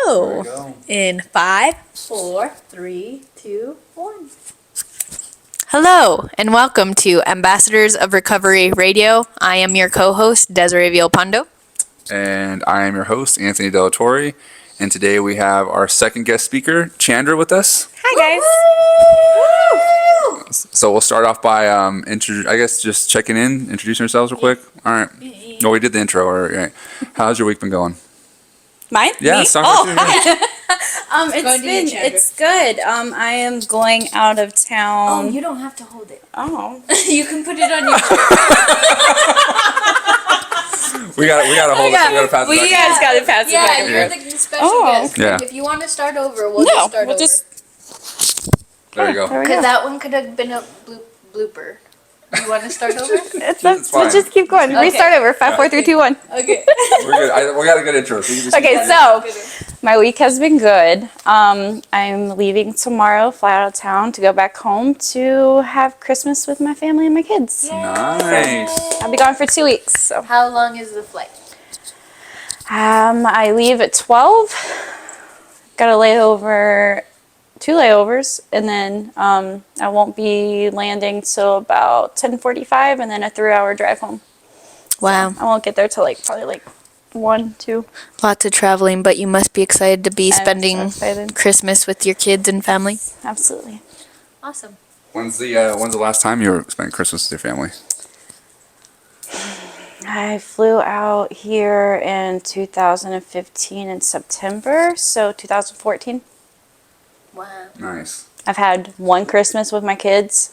go. go. In 5, 4, 3, 2, 1. Hello, and welcome to Ambassadors of Recovery Radio. I am your co-host, Desiree Villalpando. And I am your host, Anthony Delatorre. And today we have our second guest speaker, Chandra, with us. Hi, guys. So we'll start off by, just checking in, introducing ourselves real quick. All right. No, we did the intro. All right. How's your week been going? Mine? Yeah, Me? sounds like It's good. I am going out of town. you don't have to hold it. Oh. You can put it on your... We got to hold it. We got to pass it You back. guys got to pass it back. Yeah, you're the special guest. Yeah. If you want to start over, we'll No, just start we'll over. just. There you go. There we Because go. that one could have been a blooper. You want to start over? It's Let's fine. just keep going. Okay. Restart over. 5, 4, 3, 2, 1. Okay. We're good. We got a good intro. So you can just Okay, so my week has been good. I'm leaving tomorrow, fly out of town to go back home to have Christmas with my family and my kids. Nice. I'll be gone for 2 weeks. So How long is the flight? I leave at 12. Got a layover, 2 layovers, and then I won't be landing till about 10:45, and then a 3-hour drive home. Wow. I won't get there till probably 1, 2. Lots of traveling, but you must be excited to be I'm so spending excited. Christmas with your kids and family. Absolutely. Awesome. When's the last time you were spending Christmas with your family? I flew out here in 2015 in September, so 2014. Wow. Nice. I've had one Christmas with my kids,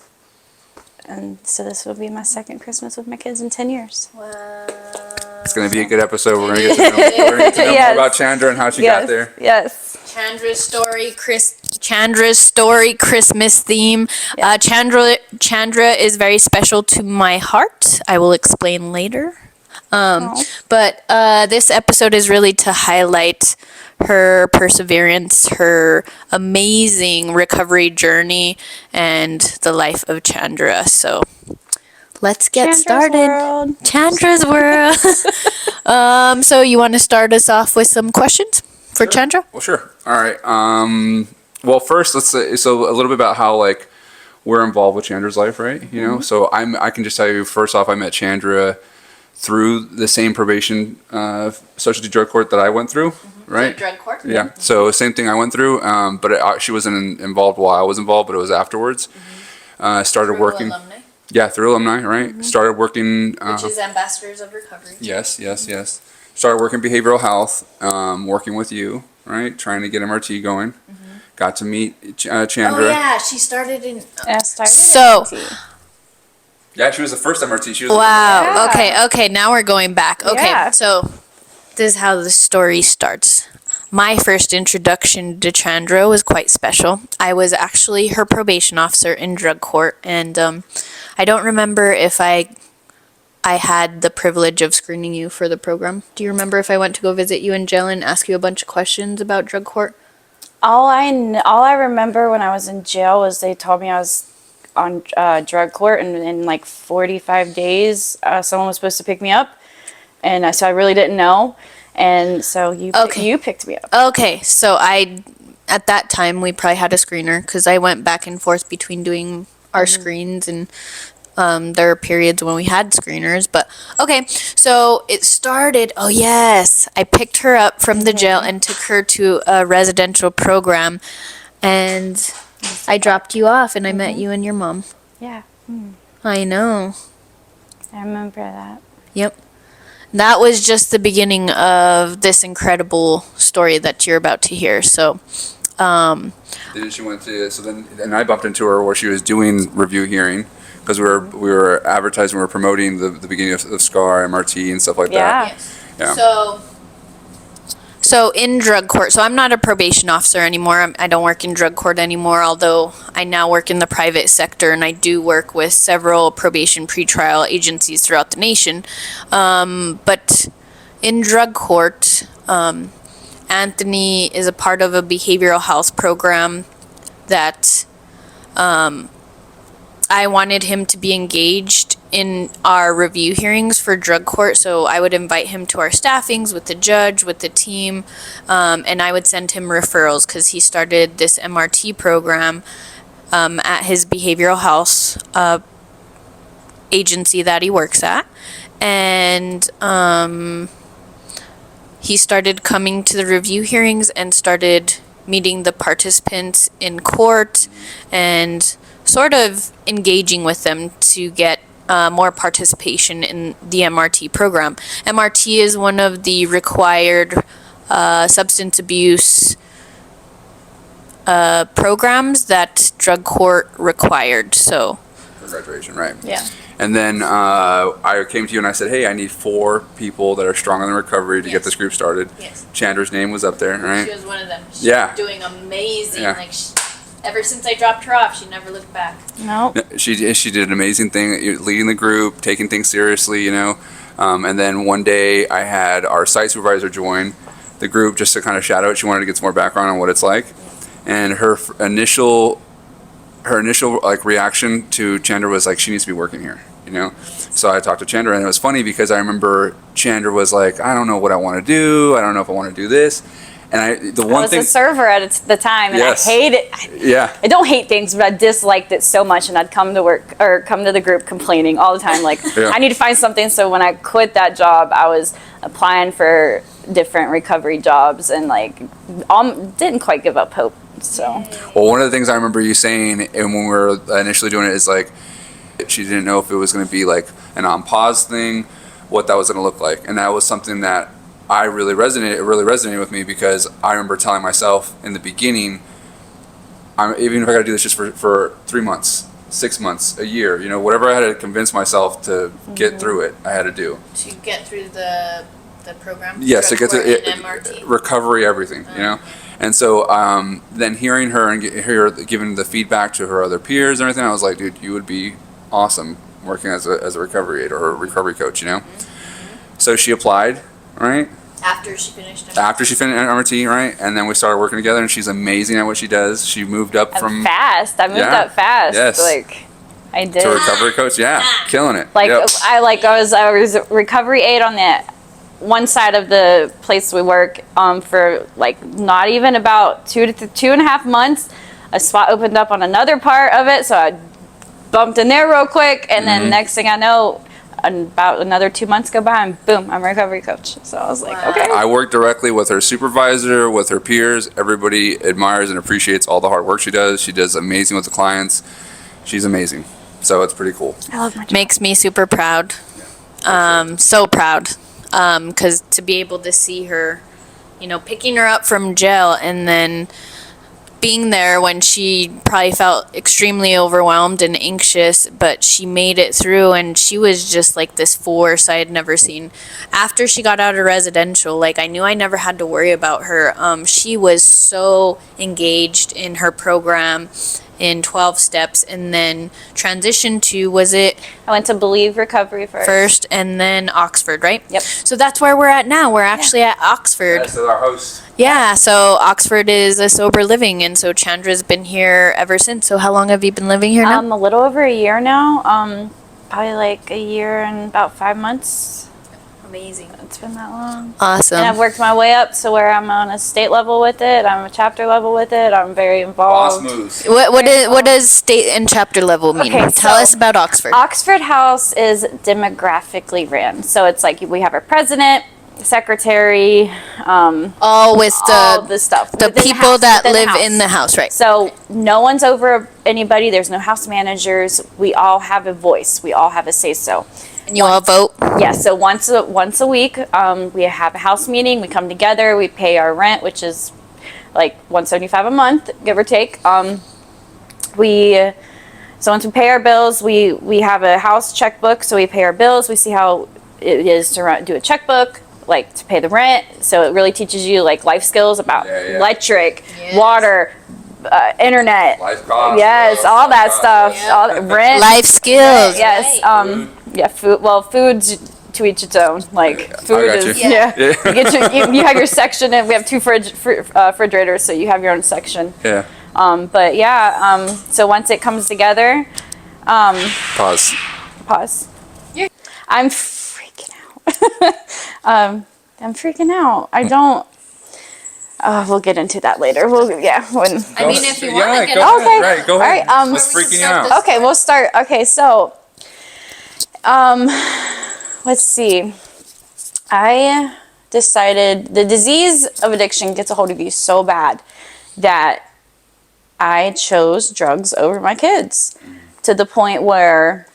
and so this will be my second Christmas with my kids in 10 years. Wow. It's going to be a good episode. We're going to get to know Yes. more about Chandra and how she yes, got there. Yes. Chandra's story Christmas theme. Yeah. Chandra is very special to my heart. I will explain later. But this episode is really to highlight her perseverance, her amazing recovery journey, and the life of Chandra. So let's get started. World. Chandra's world. So you want to start us off with some questions for Chandra? Well, sure. All right. Well, first, let's say so a little bit about how we're involved with Chandra's life, right? You know, so I can just tell you first off, I met Chandra through the same probation specialty drug court that I went through, right? Drug court? Yeah. So same thing I went through, but she wasn't involved while I was involved, but it was afterwards. Started working. Alumni, Yeah, through alumni, right? Started working. which is Ambassadors of Recovery. Yes. Started working behavioral health, working with you, right? Trying to get MRT going. Got to meet Chandra. Oh yeah, she started in. I started So- at MIT. Yeah, she was the first MRT. She was Wow. Yeah. Okay. Now we're going back. Okay. Yeah. So this is how the story starts. My first introduction to Chandra was quite special. I was actually her probation officer in drug court, and I don't remember if I had the privilege of screening you for the program. Do you remember if I went to go visit you in jail and ask you a bunch of questions about drug court? All I remember when I was in jail was they told me I was on drug court, and in 45 days, someone was supposed to pick me up, and so I really didn't know, and so you picked me up. Okay, so at that time, we probably had a screener because I went back and forth between doing our screens, and there are periods when we had screeners. But okay, so it started. Oh yes, I picked her up from the jail and took her to a residential program, and I dropped you off, and I met you and your mom. Yeah, I know. I remember that. Yep. That was just the beginning of this incredible story that you're about to hear. So, She went to and I bumped into her where she was doing review hearing because we were advertising, we were promoting the beginning of SCAR, MRT, and stuff like that. Yeah. Yeah. So in drug court, so I'm not a probation officer anymore. I don't work in drug court anymore, although I now work in the private sector, and I do work with several probation pretrial agencies throughout the nation. But in drug court, Anthony is a part of a behavioral health program that I I wanted him to be engaged in our review hearings for drug court. So I would invite him to our staffings with the judge, with the team, and I would send him referrals because he started this MRT program at his behavioral health agency that he works at. And he started coming to the review hearings and started meeting the participants in court and sort of engaging with them to get more participation in the MRT program. MRT is one of the required substance abuse programs that drug court required. So For graduation, right? Yeah. And then I came to you and I said, hey, I need 4 people that are strong in the recovery to get Yes. this group started. Yes. Chandra's name was up there, right? She was one of them. She's Yeah. doing amazing. Yeah. Like ever since I dropped her off, she never looked back. No. She did an amazing thing, leading the group, taking things seriously, you know. And then one day I had our site supervisor join the group just to kind of shadow it. She wanted to get some more background on what it's like. And her initial like reaction to Chandra was like, she needs to be working here, you know. So I talked to Chandra, and it was funny because I remember Chandra was like, I don't know what I want to do. I don't know if I want to do this. And I was a server at the time, and Yes. I hated. Yeah. I don't hate things, but I disliked it so much, and I'd come to work or come to the group complaining all the time, like Yeah. I need to find something. So when I quit that job, I was applying for different recovery jobs, and like didn't quite give up hope. So Well, one of the things I remember you saying, and when we were initially doing it, is like she didn't know if it was going to be like an on pause thing, what that was going to look like, and that was something that it really resonated with me because I remember telling myself in the beginning, even if I got to do this just for 3 months, 6 months, a year, you know, whatever I had to convince myself to get through it, I had to do. To get through the program. Yes, to Drug get to court it, and MRT. recovery, everything, you know. And so then hearing her and hear giving the feedback to her other peers and everything, I was like, dude, you would be awesome working as a recovery aide or a recovery coach, you know. So she applied, right? After she finished MRT. After she finished MRT, right? And then we started working together, and she's amazing at what she does. She moved up from fast. I moved Yeah. up fast. Yes. Like I did. to recovery coach. Yeah, killing it. Like Yep. I was a recovery aide on the one side of the place we work for like not even about 2.5 months. A spot opened up on another part of it, so I bumped in there real quick, and then next thing I know, about another 2 months go by, and boom, I'm a recovery coach. So I was like, Wow. okay. I work directly with her supervisor, with her peers. Everybody admires and appreciates all the hard work she does. She does amazing with the clients. She's amazing. So it's pretty cool. I love my job. Makes me super proud. So proud. Because to be able to see her, you know, picking her up from jail and then being there when she probably felt extremely overwhelmed and anxious, but she made it through, and she was just like this force I had never seen. After she got out of residential, like I knew I never had to worry about her. She was so engaged in her program in 12 steps, and then transitioned to, was it I went to Believe Recovery first and then Oxford, right? Yep. So that's where we're at now. We're actually at Oxford. That's our host. Yeah, so Oxford is a sober living, and so Chandra's been here ever since. So how long have you been living here now? A little over a year now. Probably like a year and about 5 months. Amazing. It's been that long. Awesome. And I've worked my way up to where I'm on a state level with it. I'm a chapter level with it. I'm very Boss involved. moves. What does state and chapter level mean? Okay, Tell so- us about Oxford. Oxford House is demographically ran. So it's like we have our president, secretary, All with all the the stuff. the within people house, that within live in the house, right? So no one's over anybody. There's no house managers. We all have a voice. We all have a say-so. And you all vote. Yeah, so once a week, we have a house meeting. We come together. We pay our rent, which is like $175 a month, give or take. So once we pay our bills, we have a house checkbook. So we pay our bills. We see how it is to do a checkbook, like to pay the rent. So it really teaches you like life skills about Yeah. electric, Yes. water, internet. Life costs. Yes, all that stuff. Yeah. All rent. Life skills. Yes. Right. Yeah. Food. Well, food's to each its own. Like food got is. you. Yeah. Yeah. You get you have your section, and we have two refrigerators, so you have your own section. Yeah. But yeah. So once it comes together, Pause. Pause. Yeah. I'm freaking out. I'm freaking out. I don't. We'll get into that later. When. I mean, if you want to get go into Okay. Right, go All ahead. right, What's we can freaking you start out? this- Okay, we'll start. Okay, so, let's see. I decided the disease of addiction gets a hold of you so bad that I chose drugs over my kids to the point where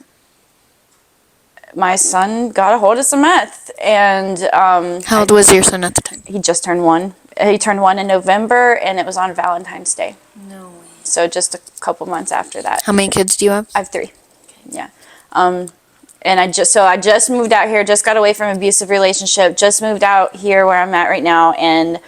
my son got a hold of some meth, and How old was your son at the time? he just turned one. He turned one in November, and it was on Valentine's Day. No way. So just a couple months after that. How many kids do you have? I have 3. Yeah. And I just moved out here, just got away from an abusive relationship, just moved out here where I'm at right now, and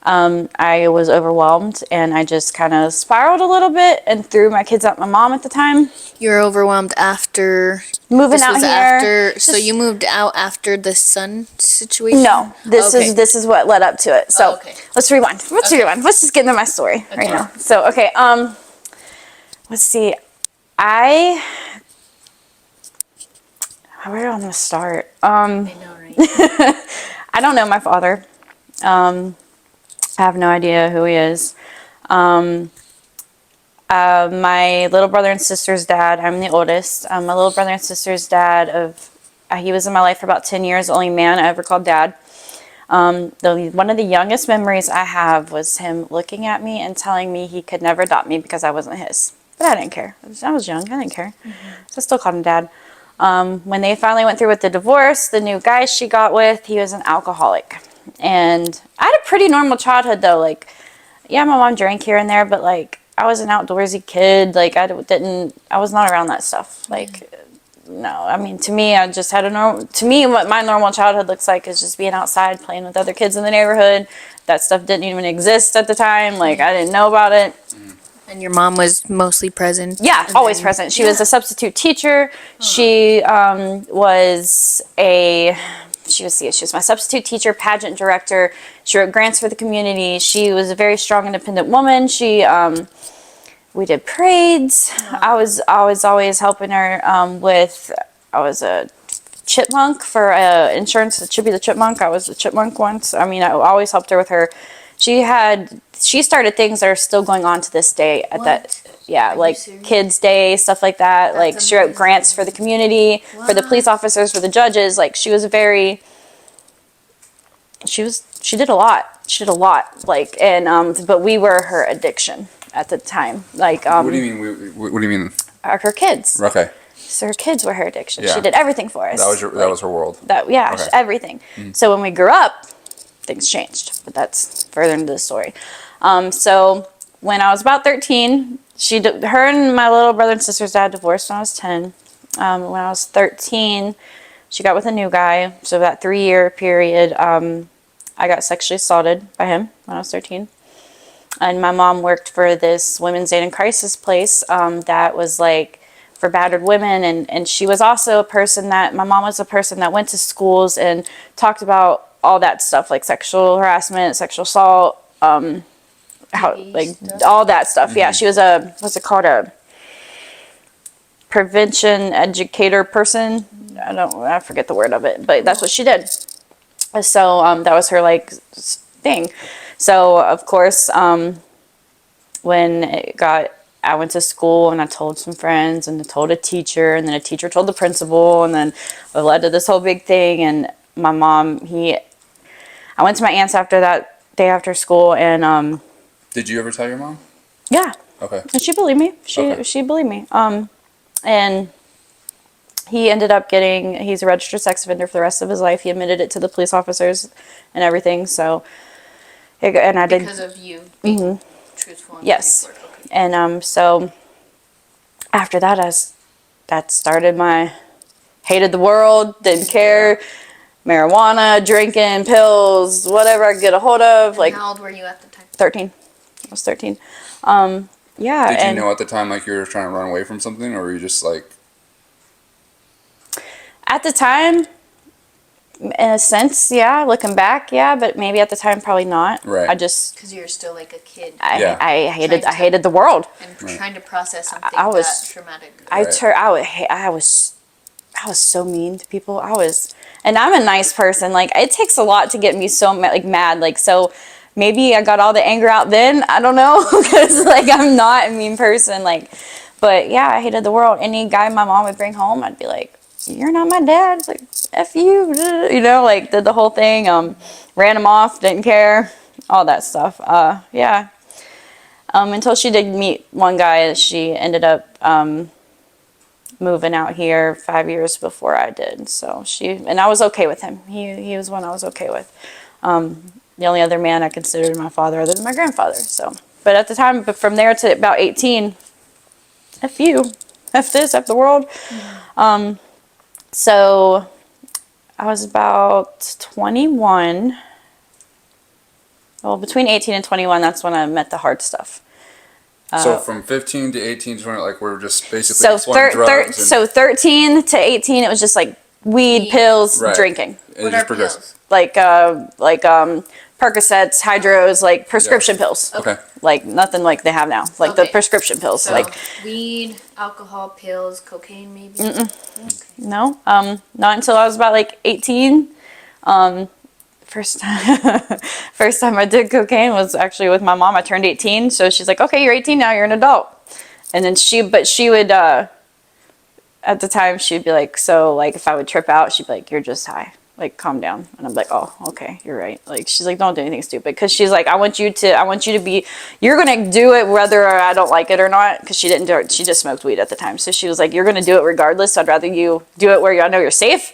I was overwhelmed, and I just kind of spiraled a little bit and threw my kids out. My mom at the time, You were overwhelmed after moving this out was here. after. So Just- you moved out after the son situation. No, this Okay. is what led up to it. So Oh, okay. let's rewind. Let's rewind. Let's just get into my story right now. So okay, let's see. Where do I want to start? I know, right? I don't know my father. I have no idea who he is. My little brother and sister's dad, I'm the oldest. My little brother and sister's dad he was in my life for about 10 years, the only man I ever called dad. One of the youngest memories I have was him looking at me and telling me he could never adopt me because I wasn't his. But I didn't care. I was young. I didn't care. So I still called him dad. When they finally went through with the divorce, the new guy she got with, he was an alcoholic. And I had a pretty normal childhood, though. Like, yeah, my mom drank here and there, but, like, I was an outdoorsy kid. Like, I was not around that stuff. Like, no. I mean, to me, I just had to me, what my normal childhood looks like is just being outside, playing with other kids in the neighborhood. That stuff didn't even exist at the time. Like, I didn't know about it. And your mom was mostly present. Yeah, and always then- present. She was a substitute teacher. She was my substitute teacher, pageant director. She wrote grants for the community. She was a very strong, independent woman. We did parades. I was always helping her I was a chipmunk for insurance, Chippy the Chipmunk. I was a chipmunk once. I mean, I always helped her with her. She started things that are still going on to this day at that. Yeah, like serious? Kids Day, stuff like that. Like she wrote grants for the community, for the police officers, for the judges. Like she did a lot. She did a lot. Like, and but we were her addiction at the time. Like What do you mean? What do you mean? her kids. Okay, So her kids were her addiction. Yeah. She did everything for us. that was her world. Yeah, Okay. everything. So when we grew up, things changed, but that's further into the story. So when I was about 13, her and my little brother and sister's dad divorced when I was 10. When I was 13, she got with a new guy. So that 3-year period, I got sexually assaulted by him when I was 13. And my mom worked for this women's aid and crisis place that was like for battered women. And she was also my mom was a person that went to schools and talked about all that stuff, like sexual harassment, sexual assault, all that stuff. Yeah, she was a prevention educator person. I forget the word of it, but that's what she did. So that was her like thing. So of course, when I went to school and I told some friends and I told a teacher and then a teacher told the principal and then it led to this whole big thing. And my mom, I went to my aunt's after that day after school and Did you ever tell your mom? yeah, Okay. and she believed me. Okay. She believed me. And he ended up he's a registered sex offender for the rest of his life. He admitted it to the police officers and everything. So, and I did. Because of you being truthful. And Yes. being forward. Okay. And so after that, that started my hated the world, didn't care, marijuana, drinking, pills, whatever I could get a hold of. Like How old were you at the time? 13. I was 13. Yeah. Did you and know at the time like you were trying to run away from something, or were you just like? at the time, In a sense, yeah. Looking back, yeah, but maybe at the time, probably not. Right. I just, Because you're still like a kid Yeah. I hated, Trying I to- hated the world. and trying to process something I was- that traumatic. Right. I was so mean to people. And I'm a nice person. Like, it takes a lot to get me so like mad. Like, so maybe I got all the anger out then. I don't know, because like I'm not a mean person. Like, but yeah, I hated the world. Any guy my mom would bring home, I'd be like, "You're not my dad." It's like, "F you," you know, like did the whole thing. Ran him off, didn't care, all that stuff. Yeah. Until she did meet one guy, she ended up moving out here 5 years before I did. So and I was okay with him. He was one I was okay with. The only other man I considered my father other than my grandfather. So, but at the time, but from there to about 18, F you, F this, F the world. So I was about 21. Well, between 18 and 21, that's when I met the hard stuff. So from 15 to 18 to 20, like we're just basically So, exploring drugs. so 13 to 18, it was just like weed, pills, Right. drinking. and What just are progressed. pills? Like Percocets, Hydros, like prescription pills. Okay. Like nothing like they have now. Like the Okay. prescription pills. So Like weed, alcohol, pills, cocaine, maybe. no, not until I was about like 18. First time I did cocaine was actually with my mom. I turned 18, so she's like, "Okay, you're 18 now. You're an adult." And then she would at the time she'd be like, so like if I would trip out, she'd be like, "You're just high. Like calm down." And I'm like, "Oh, okay, you're right." Like she's like, "Don't do anything stupid," because she's like, I want you to be, you're gonna do it whether I don't like it or not. Because she didn't do it. She just smoked weed at the time, so she was like, "You're gonna do it regardless. So I'd rather you do it where I know you're safe."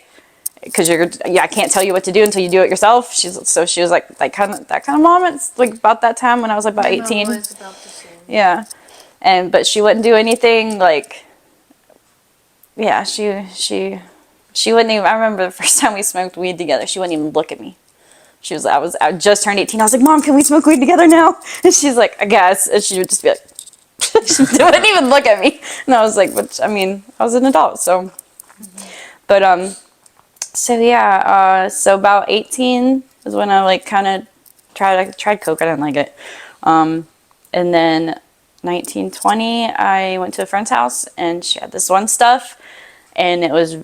Because I can't tell you what to do until you do it yourself. She was like that kind of mom. It's like about that time when I was like about 18. Was about the same. Yeah, but she wouldn't do anything like. Yeah, she wouldn't even. I remember the first time we smoked weed together. She wouldn't even look at me. She was. I just turned 18. I was like, "Mom, can we smoke weed together now?" And she's like, "I guess." And she would just be like, she wouldn't even look at me. And I was like, "But I mean, I was an adult, so." But So yeah, so about 18 is when I like kind of tried coke. I didn't like it. And then 19, 20, I went to a friend's house and she had this one stuff and it was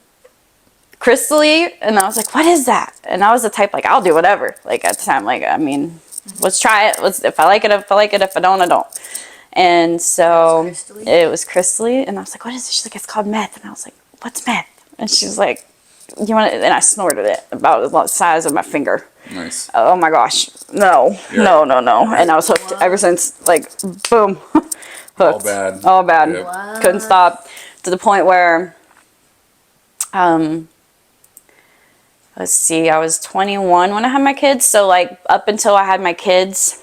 crystally, and I was like, "What is that?" And I was the type like, I'll do whatever. Like at the time, like, I mean, let's try it. If I like it, if I don't, I don't. And so it was crystally, and I was like, "What is it?" She's like, "It's called meth." And I was like, "What's meth?" And she was like, "You want it?" And I snorted it about the size of my finger. Nice. Oh my gosh. No. Yeah. No. And I was hooked ever since, like, boom. Hooked. All bad. All bad. Yep. What? Couldn't stop. To the point where, let's see, I was 21 when I had my kids. So, like, up until I had my kids,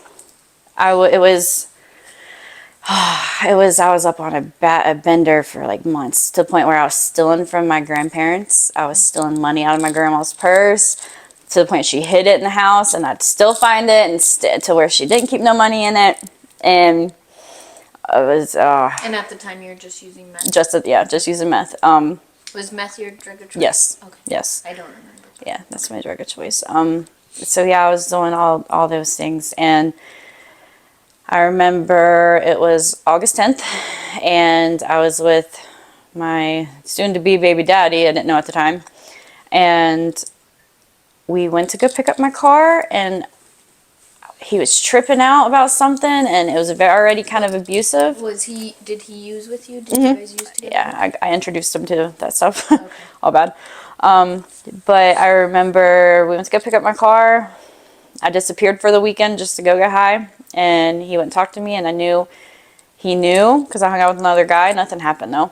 I was up on a bender for like months, to the point where I was stealing from my grandparents. I was stealing money out of my grandma's purse, to the point she hid it in the house, and I'd still find it, and to where she didn't keep no money in it. And I was And at the time, you were just using meth. just using meth. Was meth your drug of choice? Yes. Okay. Yes. I don't remember. Yeah, that's my drug of choice. So yeah, I was doing all those things, and I remember it was August 10th, and I was with my soon-to-be baby daddy. I didn't know at the time, and we went to go pick up my car, and he was tripping out about something, and it was already kind of abusive. Did he use with you? Did you guys use together? Yeah, I introduced him to that stuff. All bad. But I remember we went to go pick up my car. I disappeared for the weekend just to go get high, and he went and talked to me, and I knew he knew because I hung out with another guy. Nothing happened though.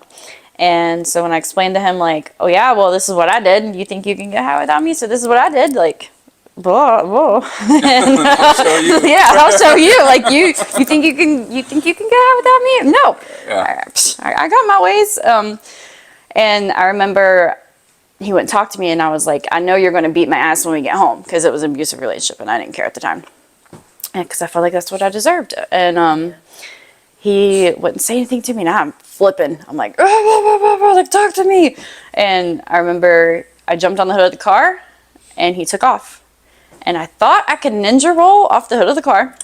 And so when I explained to him, like, "Oh yeah, well, this is what I did. You think you can get high without me? So this is what I did." Like, blah, blah. And, I'll show you. yeah, I'll show you. Like, you think you can get high without me? No. Yeah. I got my ways. And I remember he went and talked to me, and I was like, "I know you're going to beat my ass when we get home," because it was an abusive relationship, and I didn't care at the time, and because I felt like that's what I deserved. And he wouldn't say anything to me. Now I'm flipping. I'm like, "Oh, like, talk to me." And I remember I jumped on the hood of the car, and he took off. And I thought I could ninja roll off the hood of the car.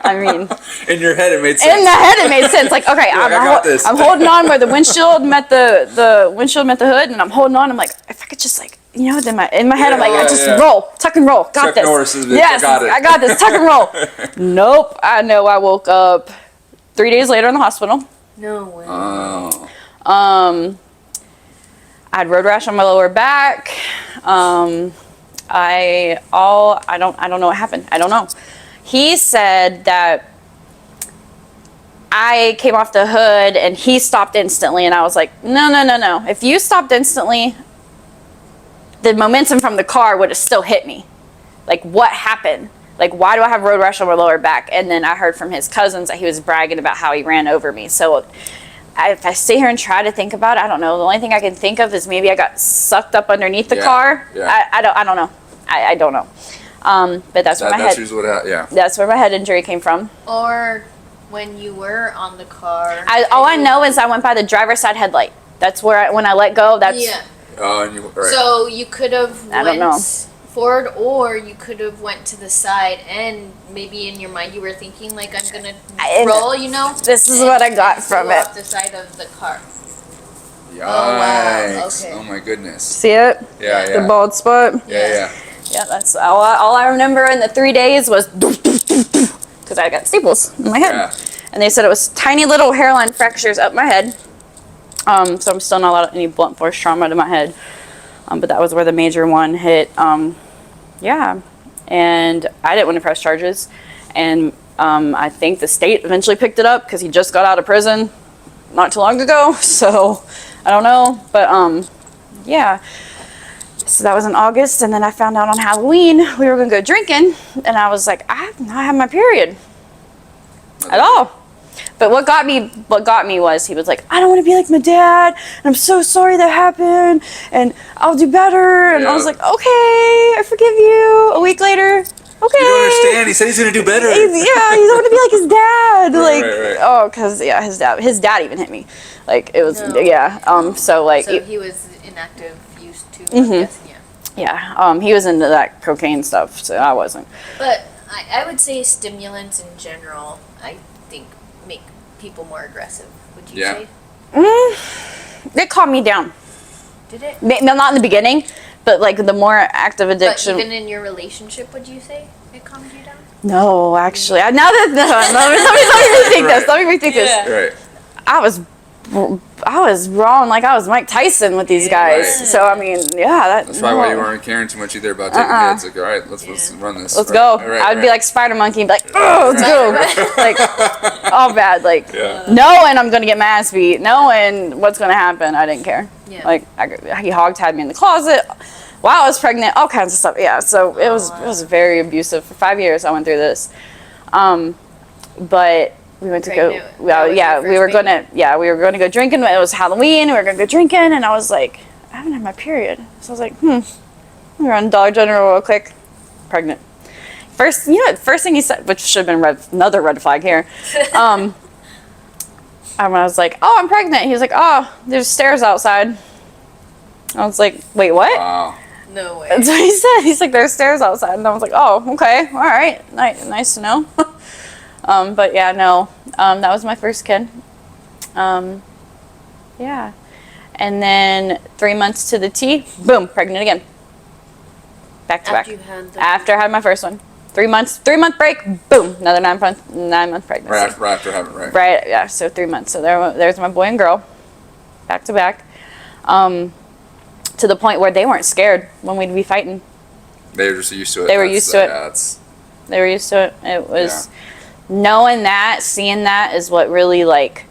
I mean, In your head, it made sense. in the head it made sense. Like, okay, I got this. I'm holding on where the windshield met the windshield met the hood, and I'm holding on. I'm like, if I could just like, you know, then in my head, I'm like, I just roll, tuck and roll, got Chuck this. Norris is it. Yes, I got it. this, tuck and roll. Nope. I know. I woke up 3 days later in the hospital. No way. Oh. I had road rash on my lower back. I don't know what happened. I don't know. He said that I came off the hood and he stopped instantly, and I was like, no. If you stopped instantly, the momentum from the car would have still hit me. Like, what happened? Like, why do I have road rash on my lower back? And then I heard from his cousins that he was bragging about how he ran over me. So if I sit here and try to think about it, I don't know. The only thing I can think of is maybe I got sucked up underneath the car. Yeah. I don't know. I don't know. But that's where my That's head. usually what yeah. That's where my head injury came from. Or when you were on the car. All I know is I went by the driver's side headlight. That's where when I let go. That's Yeah. Oh, and you right. So you could have I don't know. went forward, or you could have went to the side, and maybe in your mind you were thinking like, I'm gonna roll, you know. This is what I got from flew it. Off the side of the car. Yikes. wow, okay. Oh my goodness. See it? Yeah. The bald spot. Yeah. Yeah, that's all I remember in the 3 days was because I got staples in my head. Yeah. And they said it was tiny little hairline fractures up my head. So I'm still not allowed any blunt force trauma to my head. But that was where the major one hit. Yeah. And I didn't want to press charges. And I think the state eventually picked it up because he just got out of prison not too long ago. So I don't know. But yeah. So that was in August. And then I found out on Halloween we were going to go drinking. And I was like, I have not had my period at all. But what got me was he was like, I don't want to be like my dad, and I'm so sorry that happened, and I'll do better. And I was like, okay, I forgive you. A week later, okay. You don't understand. He said he's gonna do better. Yeah, you don't want to be like his dad. Right. Oh, because his dad even hit me. Like it was No. So like So he was in active use too. I'm guessing, yeah. he was into that cocaine stuff, so I wasn't. But I would say stimulants in general, I think, make people more aggressive. Would you Yeah. say? It calmed me down. Did it? Not in the beginning, but like the more active But addiction. even in your relationship, would you say it calmed you down? No, actually, let me rethink this. Let me rethink Yeah. this. Right. I was wrong. Like I was Mike Tyson with these guys. Right. So I mean, yeah, That's probably why you weren't caring too much either about taking hits. Like, all right, let's run this. Let's Right. go. All right, I'd be right. like Spider Monkey, and be like, oh, let's go. Like all bad. Like Yeah. knowing I'm gonna get my ass beat, knowing what's gonna happen, I didn't care. Yeah. Like he hog-tied me in the closet while I was pregnant, all kinds of stuff. Yeah. So it was very abusive. For 5 years, I went through this. But we went to Pregnant. go. That Well, was yeah, your we were first gonna. We were going to go drinking. It was Halloween. We were gonna go drinking, and I was like, I haven't had my period. So I was like, We were on Dollar General real quick. Pregnant. First thing he said, which should have been another red flag here. I was like, oh, I'm pregnant. He was like, oh, there's stairs outside. I was like, wait, what? Wow. No way. That's what he said. He's like, there's stairs outside. And I was like, oh, okay. All right. Nice to know. But yeah, no. That was my first kid. Yeah. And then 3 months to the T, boom, pregnant again. Back to back. After you had the After I had my first one. 3 month break, boom, another 9 month pregnancy. Right after having right. Right, yeah, so 3 months. So there's my boy and girl, back to back. To the point where they weren't scared when we'd be fighting. They were just used to it. They were used to it. Yeah, it's, They were used to it. It was knowing that, seeing that is what really like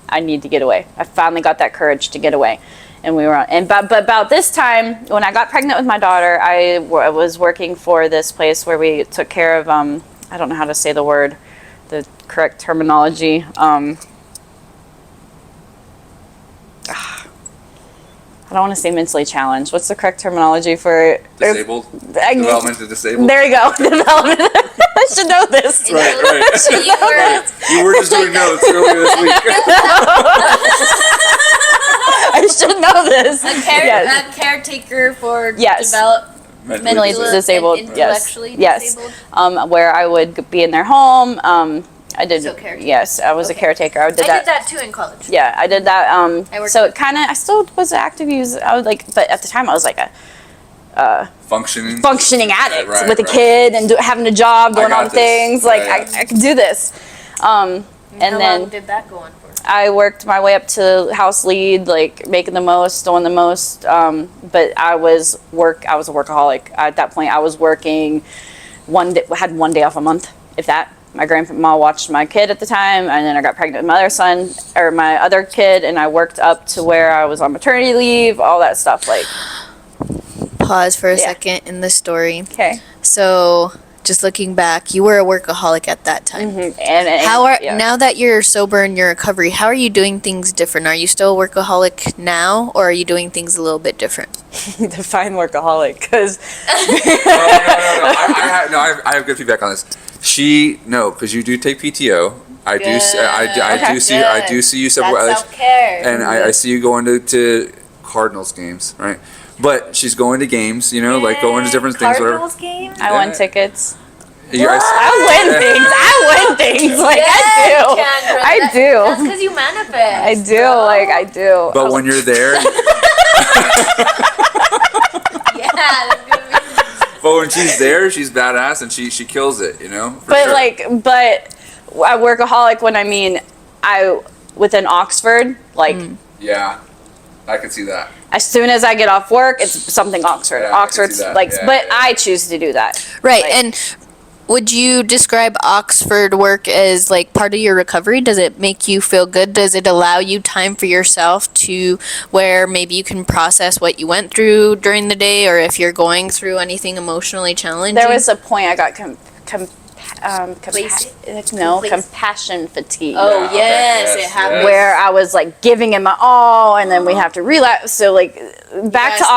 I need to get away. I finally got that courage to get away, and we were on. And but about this time when I got pregnant with my daughter, I was working for this place where we took care of I don't know how to say the word, the correct terminology. I don't want to say mentally challenged. What's the correct terminology for disabled. Development to disabled. There you go. Development. I should know this. Right. You were You were just doing notes earlier this week. I should know this. Yes. A caretaker for Yes. Mentally disabled. and Yes. intellectually Yes. disabled. Where I would be in their home. I did. So caretaker. Yes, I was a Okay. caretaker. I did I did that too in college. Yeah, I did that. I worked So with- it kind of, I still was an active user. I was like, but at the time I was like a Functioning. functioning addict Right, with a right. kid and having a job, doing got all the this. things. Like Yeah, yeah. I could do this. And How then long did that go on for? I worked my way up to house lead, like making the most, doing the most. But I was a workaholic at that point. I was working had 1 day off a month, if that. My grandma watched my kid at the time, and then I got pregnant with my other son, or my other kid, and I worked up to where I was on maternity leave, all that stuff. Like, Pause for a Yeah. second in the story. okay. So, just looking back, you were a workaholic at that time. And yeah. Now that you're sober in your recovery, how are you doing things different? Are you still a workaholic now, or are you doing things a little bit different? Define workaholic, because I have good feedback on this. Because you do take PTO. I do see you several. self-care. And I see you going to Cardinals games, right? But she's going to games, like going to different things, whatever. Cardinals game? I won tickets. You guys- I win things. Like, I do. That's because you manifest. I do. Like, I do. But when you're there, Yeah, that's gonna be. but when she's there, she's badass and she kills it, for But sure. but a workaholic when I mean within Oxford, like Yeah, I can see that. as soon as I get off work, it's something Oxford. Yeah, I can Oxford's see that. like, Yeah, but yeah. I choose to do that. Right, Like- and would you describe Oxford work as like part of your recovery? Does it make you feel good? Does it allow you time for yourself to where maybe you can process what you went through during the day, or if you're going through anything emotionally challenging? There was a point I got Complacent? compassion fatigue. Oh Yeah, yes, okay, it happens. Where I was like giving it my all, and then we have to relapse. So like back to step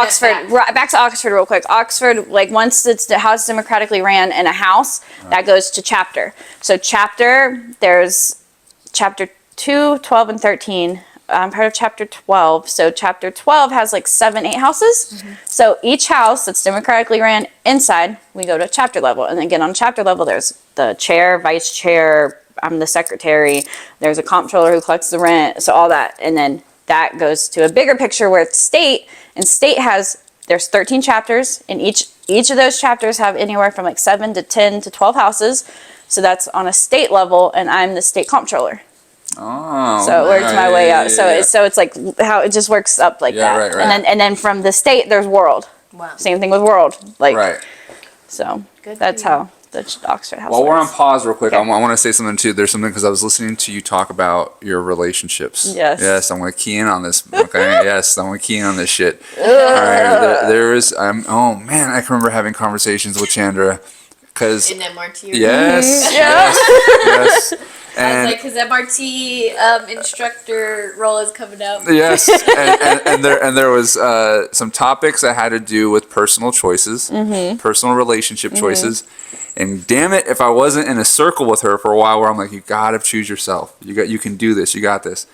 Oxford, back to Oxford real quick. Oxford, like once it's the house democratically ran in a house, that goes to chapter. So chapter, there's chapter 2, 12, and 13. I'm part of chapter 12. So chapter 12 has like 7, 8 houses. So each house that's democratically ran inside, we go to chapter level. And again, on chapter level, there's the chair, vice chair, I'm the secretary. There's a comptroller who collects the rent. So all that. And then that goes to a bigger picture where it's state. And state there's 13 chapters. And each of those chapters have anywhere from like 7 to 10 to 12 houses. So that's on a state level. And I'm the state comptroller. Oh, So it works my way up. So it's like how it just works up like Yeah, that. right, right. And then from the state there's world. Wow. Same thing with world. Like right. so Good that's for you. how the Oxford House While we're on works. pause real quick, Okay. I want to say something too. There's something because I was listening to you talk about your relationships. Yes. Yes, I'm going to key in on this. Okay. Yes, I'm going to key in on this shit. All right. There is. Oh man, I can remember having conversations with Chandra because in MRT. yes, Yeah. yes, and his MRT instructor role is coming out. yes, and there was some topics that had to do with personal choices, personal relationship choices, and damn it, if I wasn't in a circle with her for a while, where I'm like, you gotta choose yourself. You can do this. You got this.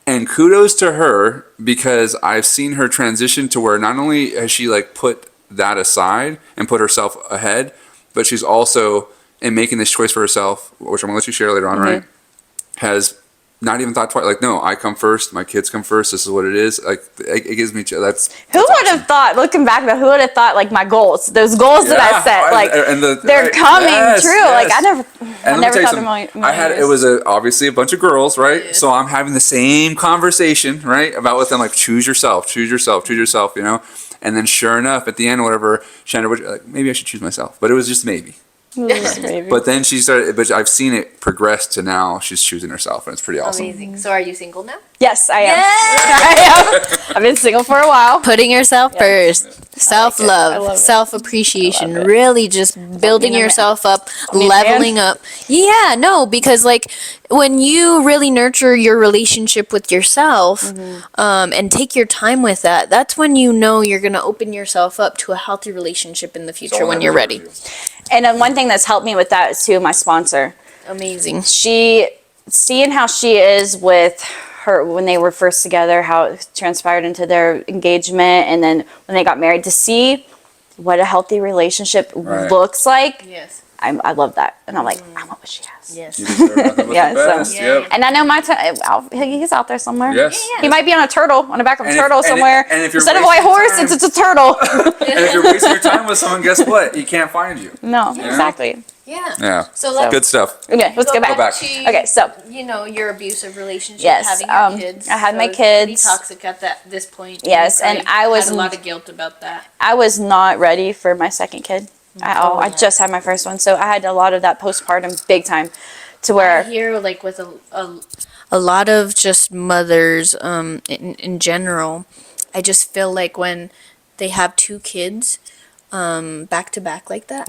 And kudos to her because I've seen her transition to where not only has she like put that aside and put herself ahead, but she's also in making this choice for herself, which I'm gonna let you share later on, right? Has not even thought twice. Like, no, I come first. My kids come first. This is what it is. Like, it gives me that's. Who would have thought, looking back though, who would have thought like my goals, those goals that I set, like they're right, coming yes, true. yes. Like I never And let me thought tell you of something. million I had years. it was obviously a bunch of girls, right? So I'm having the same conversation, right, about with them, like choose yourself, choose yourself, choose yourself, And then sure enough, at the end, whatever, Chandra was like, maybe I should choose myself, but it was just maybe. Maybe. But then she started. But I've seen it progress to now she's choosing herself, and it's pretty awesome. Amazing. So are you single now? Yes, I am. I am. I've been single for a while. Putting yourself first. I Self-love, love it. self-appreciation, I love it. really just building being a man. yourself up, Being a leveling up. Yeah, no, because like when you really nurture your relationship with yourself and take your time with that, that's when you know you're going to open yourself up to a healthy relationship in the future when you're ready. And then one thing that's helped me with that is too, my sponsor. Amazing. Seeing how she is with her when they were first together, how it transpired into their engagement, and then when they got married, to see what a healthy relationship Right. looks like. Yes. I love that, and I'm like, I want what she has. Yes. You deserve nothing but Yeah, the so- best. Yeah. Yep. And I know he's out there somewhere. Yes. Yeah. He might be on a turtle, on the back of a And if- turtle and if- somewhere. and if you're Instead of a white wasting horse, time- it's a turtle. And if you're wasting your time with someone, guess what? He can't find you. No, exactly. Yeah. Yeah. So let's Good stuff. Okay, let's go back. back. to, Okay, so- you know, your abusive relationship, Yes, having your kids. I had So my it's pretty kids. toxic at this point. Yes, You and probably I was- had a lot of guilt about that. I was not ready for my second kid at all. I just had my first one, so I had a lot of that postpartum big time, to I where hear like with a lot of just mothers in general, I just feel like when they have two kids back to back like that,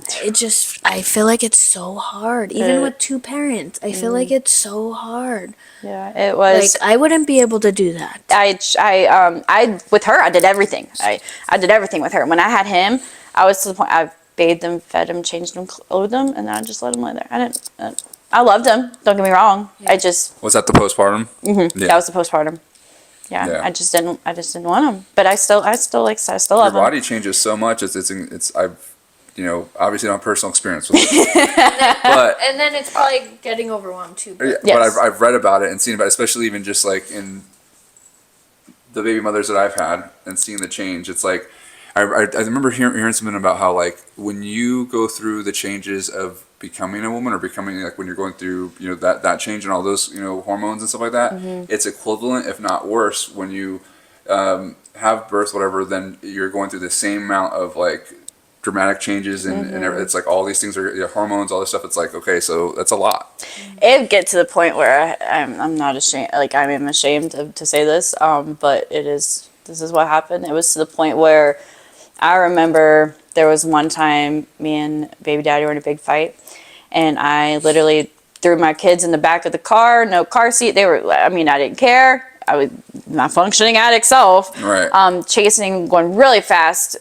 I feel like it's so hard. Even with two parents, I feel like it's so hard. yeah, it was. Like I wouldn't be able to do that. I with her, I did everything. I did everything with her. When I had him, I was to the point I bathed him, fed him, changed him, clothed him, and then I just let him lay there. I didn't. I loved him. Don't get me wrong. I just Was that the postpartum? that was the postpartum. Yeah, Yeah. I just didn't want him. But I still like. I still Your love him. body changes so much. It's I've, obviously not personal experience with it, but And then it's probably getting overwhelmed too. yeah, Yes. but I've read about it and seen about it, especially even just like in the baby mothers that I've had and seeing the change. It's like I remember hearing something about how like when you go through the changes of becoming a woman or becoming like when you're going through that change and all those hormones and stuff like that, it's equivalent if not worse when you have birth, whatever. Then you're going through the same amount of like dramatic changes and it's like all these things are hormones, all this stuff. It's like, okay, so that's a lot. It get to the point where I'm not ashamed. Like I am ashamed to say this, but this is what happened. It was to the point where I remember there was one time me and baby daddy were in a big fight, and I literally threw my kids in the back of the car, no car seat. I didn't care. I was my functioning addict self, Right. chasing, going really fast,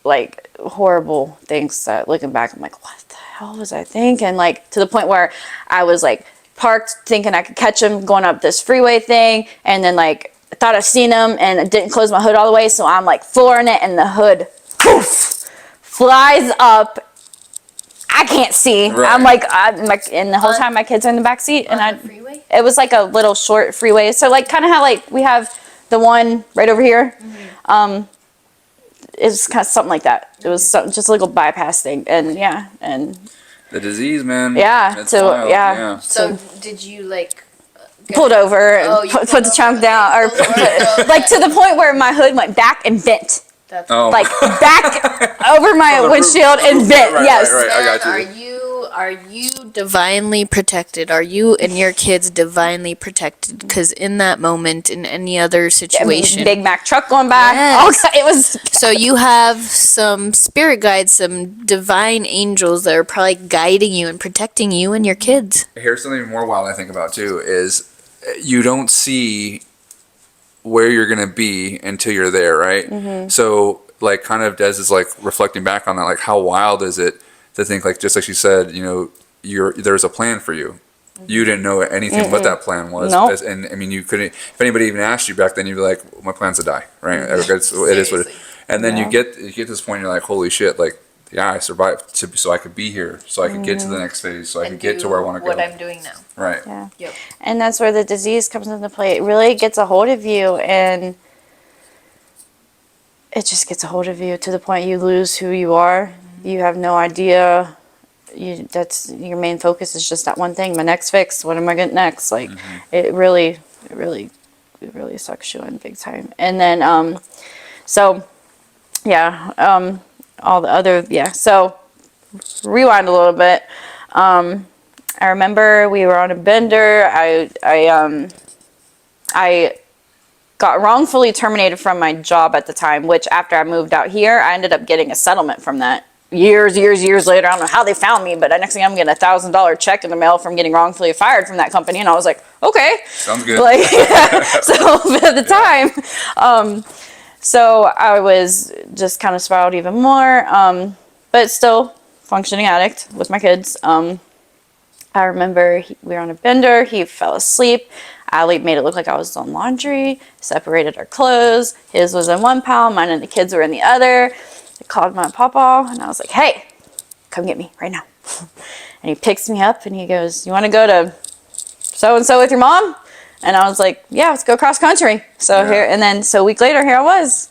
like horrible things that looking back, I'm like, what the hell was I thinking? Like to the point where I was like parked thinking I could catch him going up this freeway thing, and then like I thought I seen him and I didn't close my hood all the way, so I'm like flooring it, and the hood poof flies up. I can't see. Right. I'm like, and the whole time my kids are in the back seat, and On the freeway? it was like a little short freeway. So like kind of how like we have the one right over here. It was kind of something like that. It was just a little bypass thing, and yeah, and The disease, man. Yeah, It's so, wild, yeah. So did you like pulled over and Oh, you put pulled the trunk over. down, or Okay. like to the point where my hood went back and bent, That's Oh. like back over my From the windshield roof. and bent. Right, Yes. right, right. I got Are you. you divinely protected? Are you and your kids divinely protected? Because in that moment, in any other situation, Big Mac truck going by. Yes. Oh, it was. so you have some spirit guides, some divine angels that are probably guiding you and protecting you and your kids. Here's something more wild I think about too is you don't see where you're gonna be until you're there, right? So like kind of Des is like reflecting back on that, like how wild is it to think like just like she said, there's a plan for you. You didn't know anything what that plan was. Nope. And I mean you couldn't if anybody even asked you back then you'd be like, well, my plan's to die, right? It is what it Seriously. and then Yeah. you get to this point you're like, holy shit, like yeah, I survived so I could be here, so I could get to the next phase, so I could get to where I want to What go. I'm doing now. Right. Yeah. Yep. And that's where the disease comes into play. It really gets a hold of you, and it just gets a hold of you to the point you lose who you are. You have no idea. That's your main focus is just that one thing. My next fix. What am I getting next? Like it really sucks you in big time. And then so yeah, all the other So rewind a little bit. I remember we were on a bender. I got wrongfully terminated from my job at the time, which after I moved out here, I ended up getting a settlement from that. Years later, I don't know how they found me, but next thing I'm getting $1,000 check in the mail from getting wrongfully fired from that company, and I was like, okay. Sounds good. Like, so at the time, so I was just kind of spiraled even more, but still functioning addict with my kids. I remember we were on a bender. He fell asleep. Allie made it look like I was doing laundry, separated our clothes. His was in one pile, mine and the kids were in the other. I called my papa and I was like, hey, come get me right now. And he picks me up and he goes, you want to go to so-and-so with your mom? And I was like, yeah, let's go cross country. So Yeah. here, and then so a week later, here I was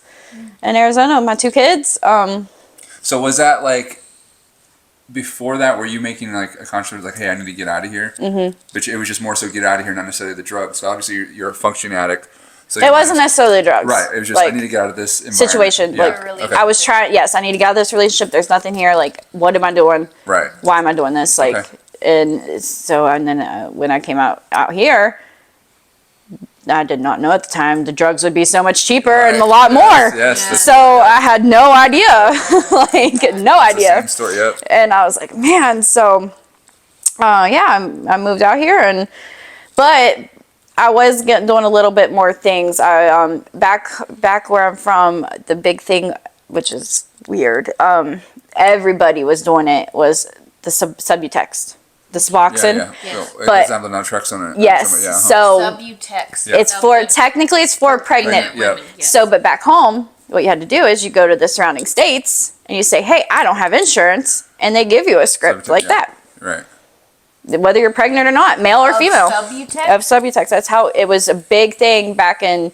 in Arizona with my 2 kids. So was that like before that? Were you making like a conscious like, hey, I need to get out of here? Mm-hmm. But it was just more so get out of here, not necessarily the drugs. So obviously you're a functioning addict. So It wasn't necessarily drugs. right. It was just like, I need to get out of this environment. situation. Yeah. Like Really okay. I was trying. Yes, I need to get out of this relationship. There's nothing here. Like, what am I doing? right. Why am I doing this? Like, Okay. and so and then when I came out here, I did not know at the time the drugs would be so much cheaper and a Right. lot more. Yes. So I had no idea, like no idea. Same story. Yep. And I was like, man, so, yeah, I moved out here but I was doing a little bit more things. I, back where I'm from, the big thing, which is weird, everybody was doing it, was the Subutex, the Suboxone. Yeah. Yes. So it But- doesn't have the naltrexone in it. Yes. Yeah, So Subutex. Yeah. it's technically it's for pregnant. Yeah. women, yes. So, but back home, what you had to do is you go to the surrounding states and you say, hey, I don't have insurance. And they give you a script Subutex, like yeah. that. Right. Whether you're pregnant or not, male or female. Subutex. Of Subutex. That's how it was a big thing back in.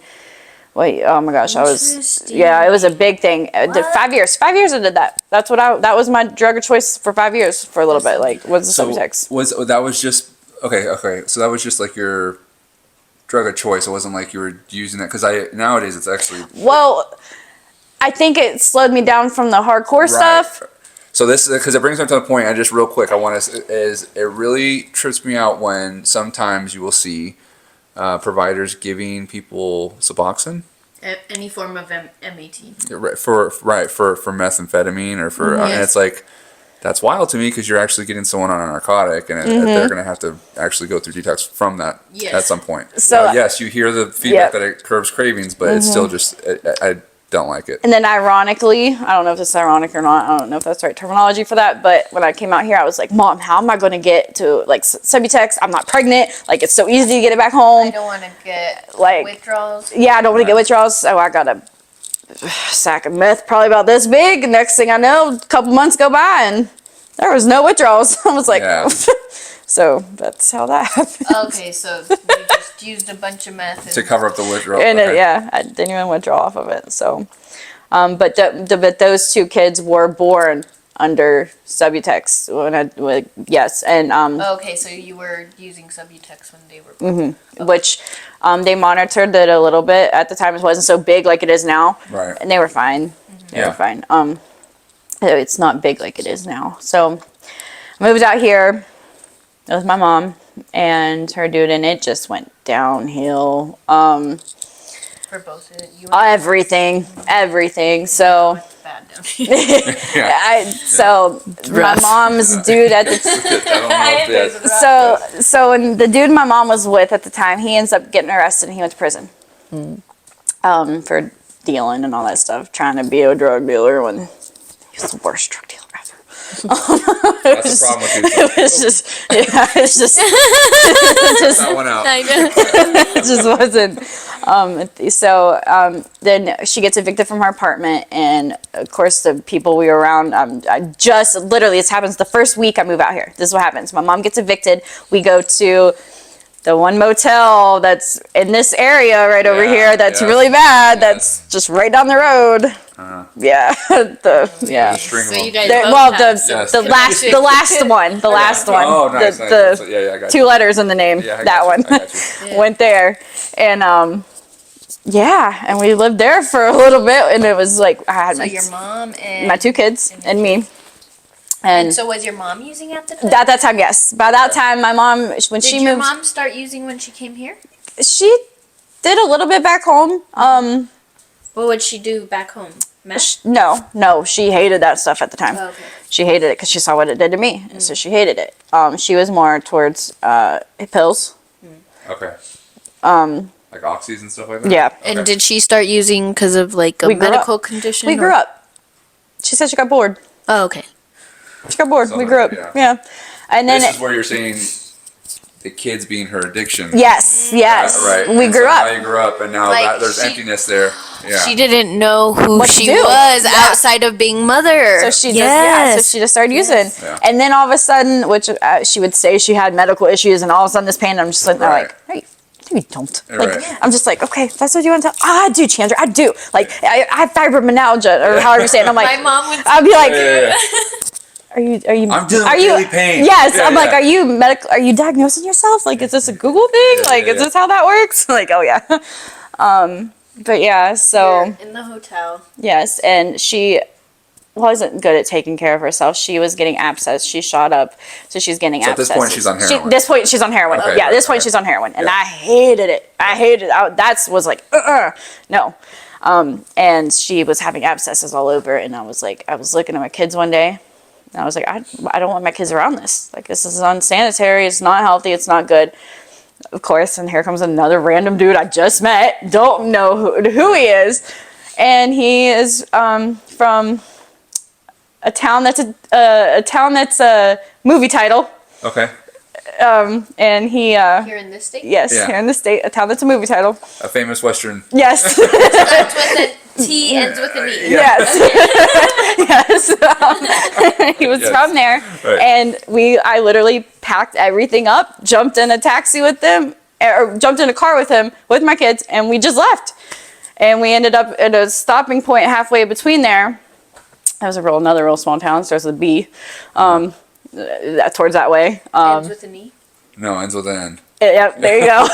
Wait, oh my gosh, I was. Interesting. Yeah, it was a big thing. Did What? 5 years. 5 years I did that. That was my drug of choice for 5 years for a little bit. Like, was the So Subutex. that was just okay. Okay. So that was just like your drug of choice. It wasn't like you were using it because nowadays it's actually Well, I think it slowed me down from the hardcore stuff. So this because it brings me to the point. I just real quick. I want to is it really trips me out when sometimes you will see providers giving people Suboxone Any form of MAT. for methamphetamine or for and Yes. it's like that's wild to me because you're actually getting someone on a narcotic and they're going to have to actually go through detox from that Yes. at some point. So- Now, yes, you hear the feedback Yeah. that it curbs cravings, but it's still just I don't like it. And then ironically, I don't know if it's ironic or not. I don't know if that's the right terminology for that. But when I came out here, I was like, Mom, how am I going to get to like Subutex? I'm not pregnant. Like, it's so easy to get it back I home. don't want to get Like- withdrawals. Yeah, I don't want to get withdrawals. So I got a sack of meth probably about this big. And next thing I know, a couple months go by and there was no withdrawals. I was like, Yeah. so that's how that happened. Okay, so you just used a bunch of meth. To cover up the withdrawal. And okay. yeah, I didn't even withdraw off of it. So, but but those 2 kids were born under Subutex yes, and Okay, so you were using Subutex when they were born. which they monitored it a little bit at the time. It wasn't so big like it is now, Right. and they were fine. They Yeah. were fine. It's not big like it is now. So I moved out here with my mom and her dude, and it just went downhill. For both of you. Everything. So. Bad down here. Yeah. So my rough. mom's dude at the I don't know if that's- so when the dude my mom was with at the time, he ends up getting arrested and he went to prison. For dealing and all that stuff, trying to be a drug dealer when he was the worst drug dealer ever. That's the problem with you. It was just, yeah, it's just, That one out. it just wasn't. Then she gets evicted from her apartment, and of course the people we were around. I just literally this happens the first week I move out here. This is what happens. My mom gets evicted. We go to the one motel that's in this area right over Yeah, here. That's yeah. really bad. That's just right down the road. Yeah, yeah. String So them. you guys The- both well, have Yes. the last one, the last one. Oh, nice. The, nice. the Yeah, I got 2 you. letters in the name. Yeah, I that got one. you, I got you. Yeah. Went there, and yeah, and we lived there for a little bit, and it was like I had So your mom and my 2 kids and me, and so was your mom using at the time? at that time, yes. By that time, my mom when Did she your moved, mom start using when she came here? she did a little bit back home. What would she do back home? Meth? No, she hated that stuff at the time. Oh, okay. She hated it because she saw what it did to me, and so she hated it. She was more towards pills. Okay. Um, Like oxys and stuff like that? yeah. And Okay. did she start using because of like a We grew medical up. condition? We grew up. She said she got bored. Oh, okay. She got bored. We Something, grew up. yeah. Yeah. And then This is where you're saying the kids being her addiction. Yes. Right. We And grew so up. Now you grew up, and now Like, there's she- emptiness there. Yeah. She didn't know who What to she do. was Yeah. outside of being mother. So she yes. just, so she just started using. Yeah. And then all of a sudden, which she would say she had medical issues, and all of a sudden this pain, I'm just sitting there Right. like, hey, no, you don't. Like, Right. I'm just like, okay, that's what you want to tell. I do, Chandra, I do. Like, I have fibromyalgia, or however you say it. And I'm like, My mom would. I'd be like, Yeah. are you? I'm dealing are with you, daily pain. Yes, Yeah, I'm like, yeah. are you medical? Are you diagnosing yourself? Like, is this a Google thing? Yeah, Like, yeah, is yeah. this how that works? Like, oh yeah. But yeah, so. in the hotel. Yes, and she wasn't good at taking care of herself. She was getting abscess. She shot up, so she's getting So at this abscesses. point, she's on heroin. This point, she's on heroin. Okay, Yeah, right, this point, right. she's on heroin, and Yeah. I hated it. I hated it. That was like, no. And she was having abscesses all over, and I was looking at my kids one day, and I was like, I don't want my kids around this. Like, this is unsanitary. It's not healthy. It's not good. Of course, and here comes another random dude I just met. Don't know who he is, and he is from a town that's a movie title. Okay. And he Here in this state. yes, Yeah. here in the state, a town that's a movie title. A famous Western. Yes, Starts with a T, ends with an E. yes, yes. He was Yes. from there, Right. and I literally packed everything up, jumped in a taxi with them, or jumped in a car with him with my kids, and we just left. And we ended up at a stopping point halfway between there. That was another real small town. Starts with a B. Towards that way. Ends with an E. No, ends with an N. Yeah, there you go.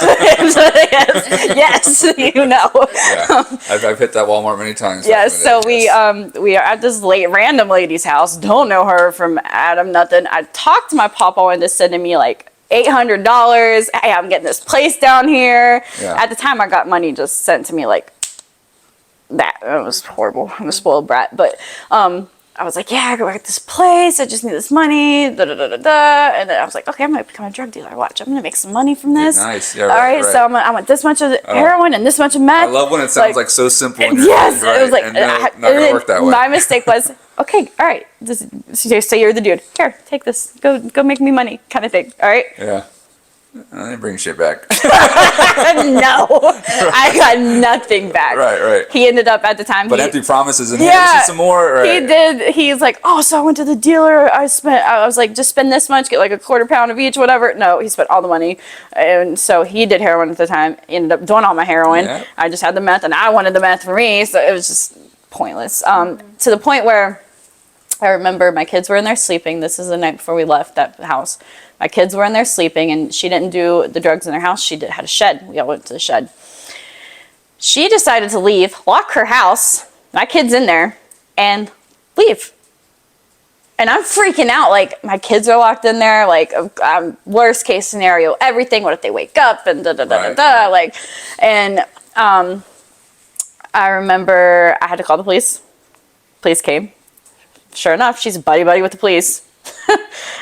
yes, you know. Yeah. I've hit that Walmart many times. Yes, so Yes. we are at this random lady's house. Don't know her from Adam, nothing. I talked to my papa into sending me like $800. Hey, I'm getting this place down here. Yeah. At the time, I got money just sent to me like that. It was horrible. I'm a spoiled brat, but I was like, yeah, I got this place. I just need this money. Da da da da da. And then I was like, okay, I'm gonna become a drug dealer. Watch, I'm gonna make some money from this. Nice. Yeah, All right, right, right. so I want this much of heroin and this much of meth. I love when it sounds like so simple. And Yes, right, it was like and no, not and gonna then work that way. My mistake was okay. All right, say you're the dude. Here, take this. Go make me money, kind of thing. All right. Yeah. I didn't bring shit back. No, I got nothing back. Right. He ended up at the time. But he, empty promises and Yeah, hey, this is some more. Right. He did. He's like, oh, so I went to the dealer. I was like, just spend this much, get like a quarter pound of each, whatever. No, he spent all the money, and so he did heroin at the time. He ended up doing all my heroin. Yeah. I just had the meth, and I wanted the meth for me, so it was just pointless. To the point where I remember my kids were in there sleeping. This is the night before we left that house. My kids were in there sleeping, and she didn't do the drugs in her house. She had a shed. We all went to the shed. She decided to leave, lock her house, my kids in there, and leave. And I'm freaking out. Like, my kids are locked in there. Like, worst case scenario, everything. What if they wake up and da da da da Right. da? Like, and I remember I had to call the police. Police came. Sure enough, she's buddy with the police.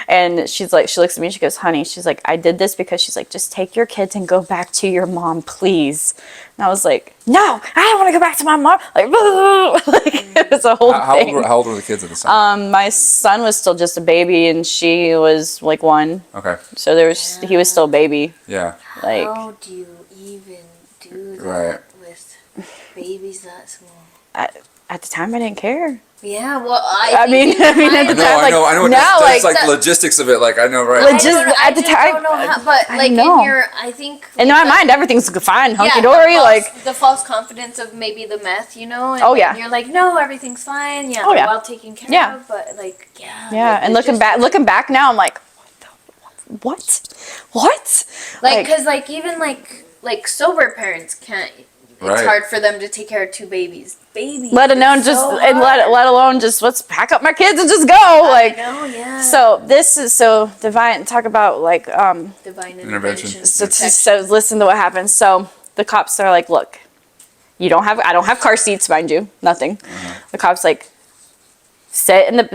And she's like, she looks at me, she goes, honey, she's like, I did this because she's like, just take your kids and go back to your mom, please. And I was like, no, I don't want to go back to my mom. Like, like it was a whole thing. How old were the kids at the time? My son was still just a baby, and she was like 1. Okay. So he was still a baby. Yeah. Like, How do you even do that Right. with babies that small? at the time, I didn't care. Yeah, well, I mean, at the I time, know. I know. now, That's like the- logistics of it. Like I know, right? At the time, don't know how, but I like know. in your, I think in like, my mind, everything's fine, hunky yeah, dory. the false- Like, the false confidence of maybe the meth, you know. And Oh, yeah. you're like, no, everything's fine. Yeah, Oh, yeah. well taken care Yeah. of. But like, yeah. yeah. like, And it's looking back now, I'm like, what? like, cause like even like sober parents can't. It's Right. hard for them to take care of 2 babies. Babies. let alone it's just so and hard. let alone just let's pack up my kids and just go. I Like, know, yeah. so this is so divine. Talk about like Divine Intervention. intervention. so listen to what happens. So the cops are like, look, I don't have car seats, mind you, nothing. The cops like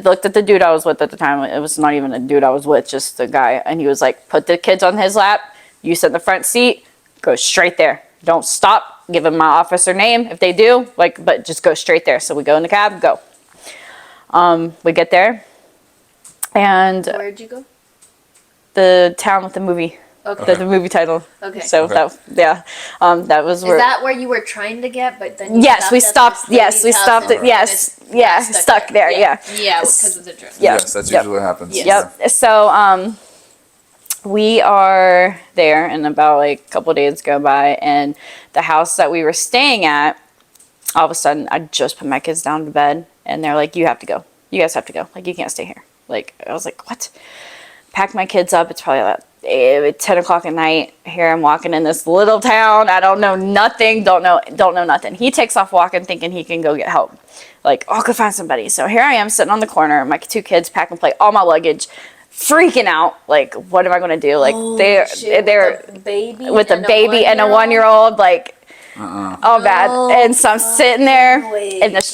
looked at the dude I was with at the time. It was not even a dude I was with, just a guy. And he was like, put the kids on his lap. You sit in the front seat, go straight there. Don't stop. Give him my officer name if they do, like, but just go straight there. So we go in the cab, go. We get there, and Where'd you go? the town with the movie Okay. The movie title. Okay. So Okay. that was Is where. that where you were trying to get, but then you Yes, we at stopped. this Yes, we lady's house stopped. and It. Yes, kinda yeah, got stuck there. Yeah. Yeah, because of the drone. Yeah. Yes, that's Yep. usually what happens. Yes. Yep. So we are there, and about like a couple days go by, and the house that we were staying at, all of a sudden, I just put my kids down to bed, and they're like, "You have to go. You guys have to go. Like, you can't stay here." Like, I was like, "What?" Pack my kids up. It's probably about 10 o'clock at night. Here I'm walking in this little town. I don't know nothing. Don't know nothing. He takes off walking, thinking he can go get help. Like, oh, go find somebody. So here I am sitting on the corner. My two kids pack and play all my luggage, freaking out. Like, what am I going to do? Like, they're with with a baby and a 1-year-old. Like, all bad. And so I'm sitting there, way, and this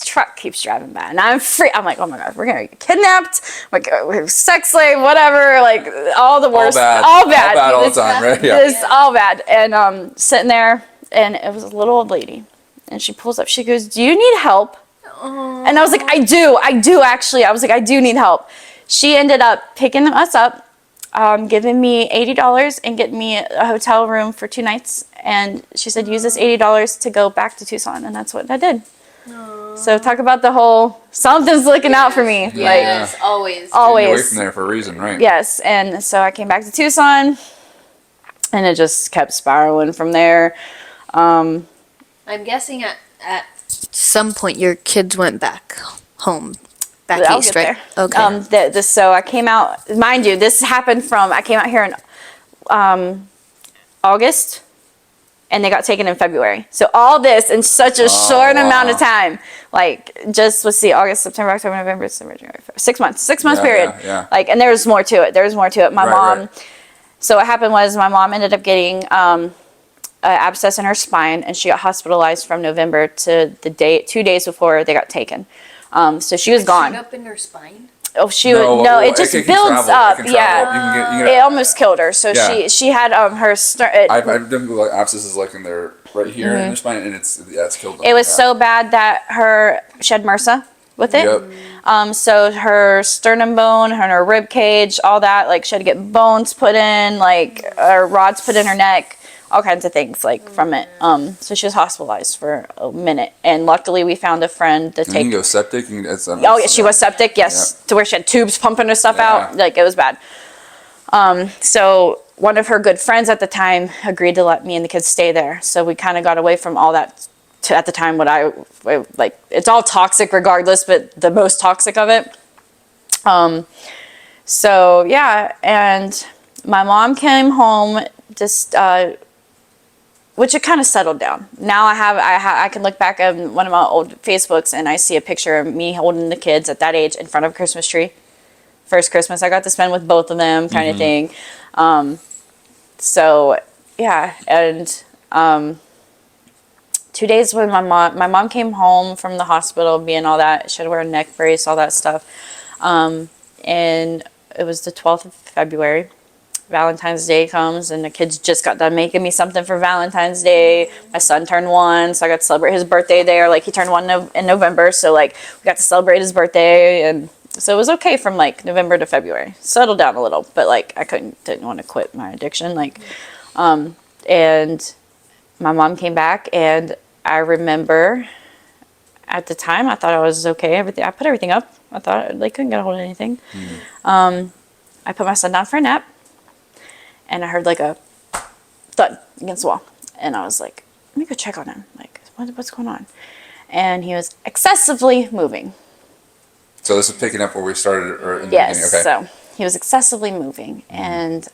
truck keeps driving by, and I'm I'm like, oh my god, we're gonna get kidnapped, like we're sex slave, whatever, like all the worst, all bad all the time, right? Yeah. This all bad. And sitting there, and it was a little old lady, and she pulls up, she goes, "Do you need help?" And I was like, I do actually. I was like, I do need help. She ended up picking us up, giving me $80 and getting me a hotel room for 2 nights. And she said, use this $80 to go back to Tucson. And that's what I did. So talk about the whole, something's looking out for me. Yes, always. Getting away Always. from there for a reason, right? Yes. And so I came back to Tucson, and it just kept spiraling from there. I'm guessing at some point your kids went back home, back I'll east, get right? there. Okay. So I came out, mind you, this happened I came out here in August, and they got taken in February. So all this in such a short amount of time. Like, just, let's see, August, September, October, November, December, January, February. 6 months. 6 months Yeah, period. yeah. Like, and there's more to it. My mom, Right. so what happened was my mom ended up getting an abscess in her spine, and she got hospitalized from November to 2 days before they got taken. So she was gone. Up in her spine. Oh, No, it just can builds travel. It up. can Yeah. travel. You can It almost killed her. So Yeah. she had her I've done like abscesses like in their right here in their spine, and it's killed them. it was Yeah. so bad that she had MRSA with it. Yep. So her sternum bone, her rib cage, all that, like she had to get bones put in, like or rods put in her neck, all kinds of things like from it. So she was hospitalized for a minute, and luckily we found a friend to And you take. can go septic. Oh yeah, she was septic. Yes, to where she had tubes pumping her stuff out. Yeah. Like it was bad. So one of her good friends at the time agreed to let me and the kids stay there. So we kind of got away from all that. At the time, like it's all toxic regardless, but the most toxic of it. So yeah, and my mom came home just. Which it kind of settled down. Now I can look back on one of my old Facebooks and I see a picture of me holding the kids at that age in front of a Christmas tree. First Christmas I got to spend with both of them, kind of thing. So yeah, and 2 days when my mom came home from the hospital, being all that, she had to wear a neck brace, all that stuff, and it was the 12th of February. Valentine's Day comes, and the kids just got done making me something for Valentine's Day. My son turned 1, so I got to celebrate his birthday there. Like, he turned 1 in November, so, like, we got to celebrate his birthday, and so it was okay from, like, November to February. Settled down a little, but, like, I didn't want to quit my addiction, like, and my mom came back, and I remember at the time, I thought I was okay. I put everything up. I thought they couldn't get a hold of anything. I put my son down for a nap, and I heard like a thud against the wall. And I was like, let me go check on him. Like, what's going on? And he was excessively moving. So this is picking up where we started, or in the Yes, beginning. Okay. so he was excessively moving. And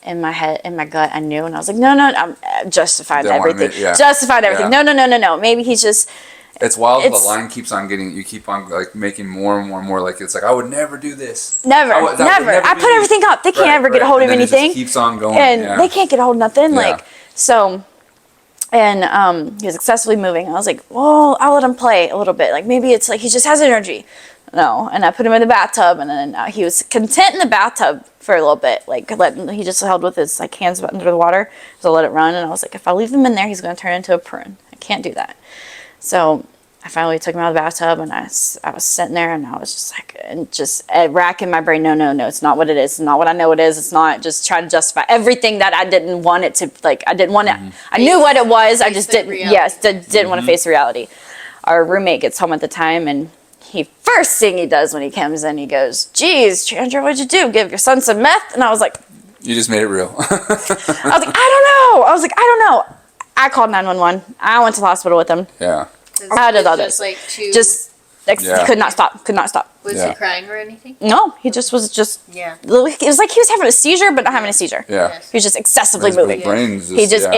in my head, in my gut, I knew. And I was like, no, I'm justifying Don't wanna everything. admit- yeah. Justifying everything. Yeah. No. Maybe he's just... It's wild. The It's- line keeps on getting. You keep on like making more and more and more. Like it's like I would never do this. Never. That would never I be put me. everything up. They can't Right, ever get a hold right. of And then it just anything. keeps on going. And yeah. they can't get a hold of nothing. Yeah. Like, so, and he was excessively moving. I was like, well, I'll let him play a little bit. Like, maybe it's like he just has energy. No. And I put him in the bathtub, and then he was content in the bathtub for a little bit. Like, he just held with his like hands under the water. So I let it run. And I was like, if I leave him in there, he's going to turn into a prune. I can't do that. So I finally took him out of the bathtub, and I was sitting there, and I was just like, and just racking my brain. No, it's not what it is. It's not what I know it is. It's not. Just trying to justify everything that I didn't want it to, like, I didn't want it. I knew what it was. I just didn't, didn't want to face the reality. Our roommate gets home at the time, and first thing he does when he comes in, he goes, "Geez, Chandra, what'd you do? Give your son some meth?" And I was like, You just made it real. I was like, I don't know. I called 911. I went to the hospital with him. Yeah. I did all just this. like Yeah. Could not stop. Was Yeah. he crying or anything? No, he just was just. Yeah. It was like he was having a seizure, but not having a seizure. Yeah. Yes. He was just excessively His moving. brain's He just,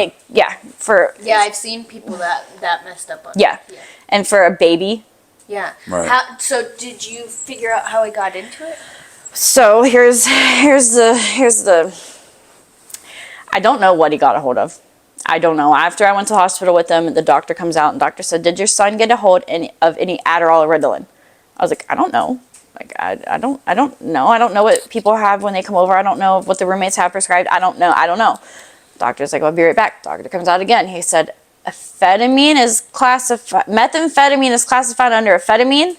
for Yeah, I've seen people that messed up on yeah, it. and for a baby. Yeah. Right. So did you figure out how he got into it? So here's the. I don't know what he got a hold of. I don't know. After I went to the hospital with him, the doctor comes out and the doctor said, "Did your son get a hold of any Adderall or Ritalin?" I was like, "I don't know. Like, I don't know. I don't know what people have when they come over. I don't know what the roommates have prescribed. I don't know." Doctor's like, "I'll be right back." Doctor comes out again. He said, methamphetamine is classified under amphetamine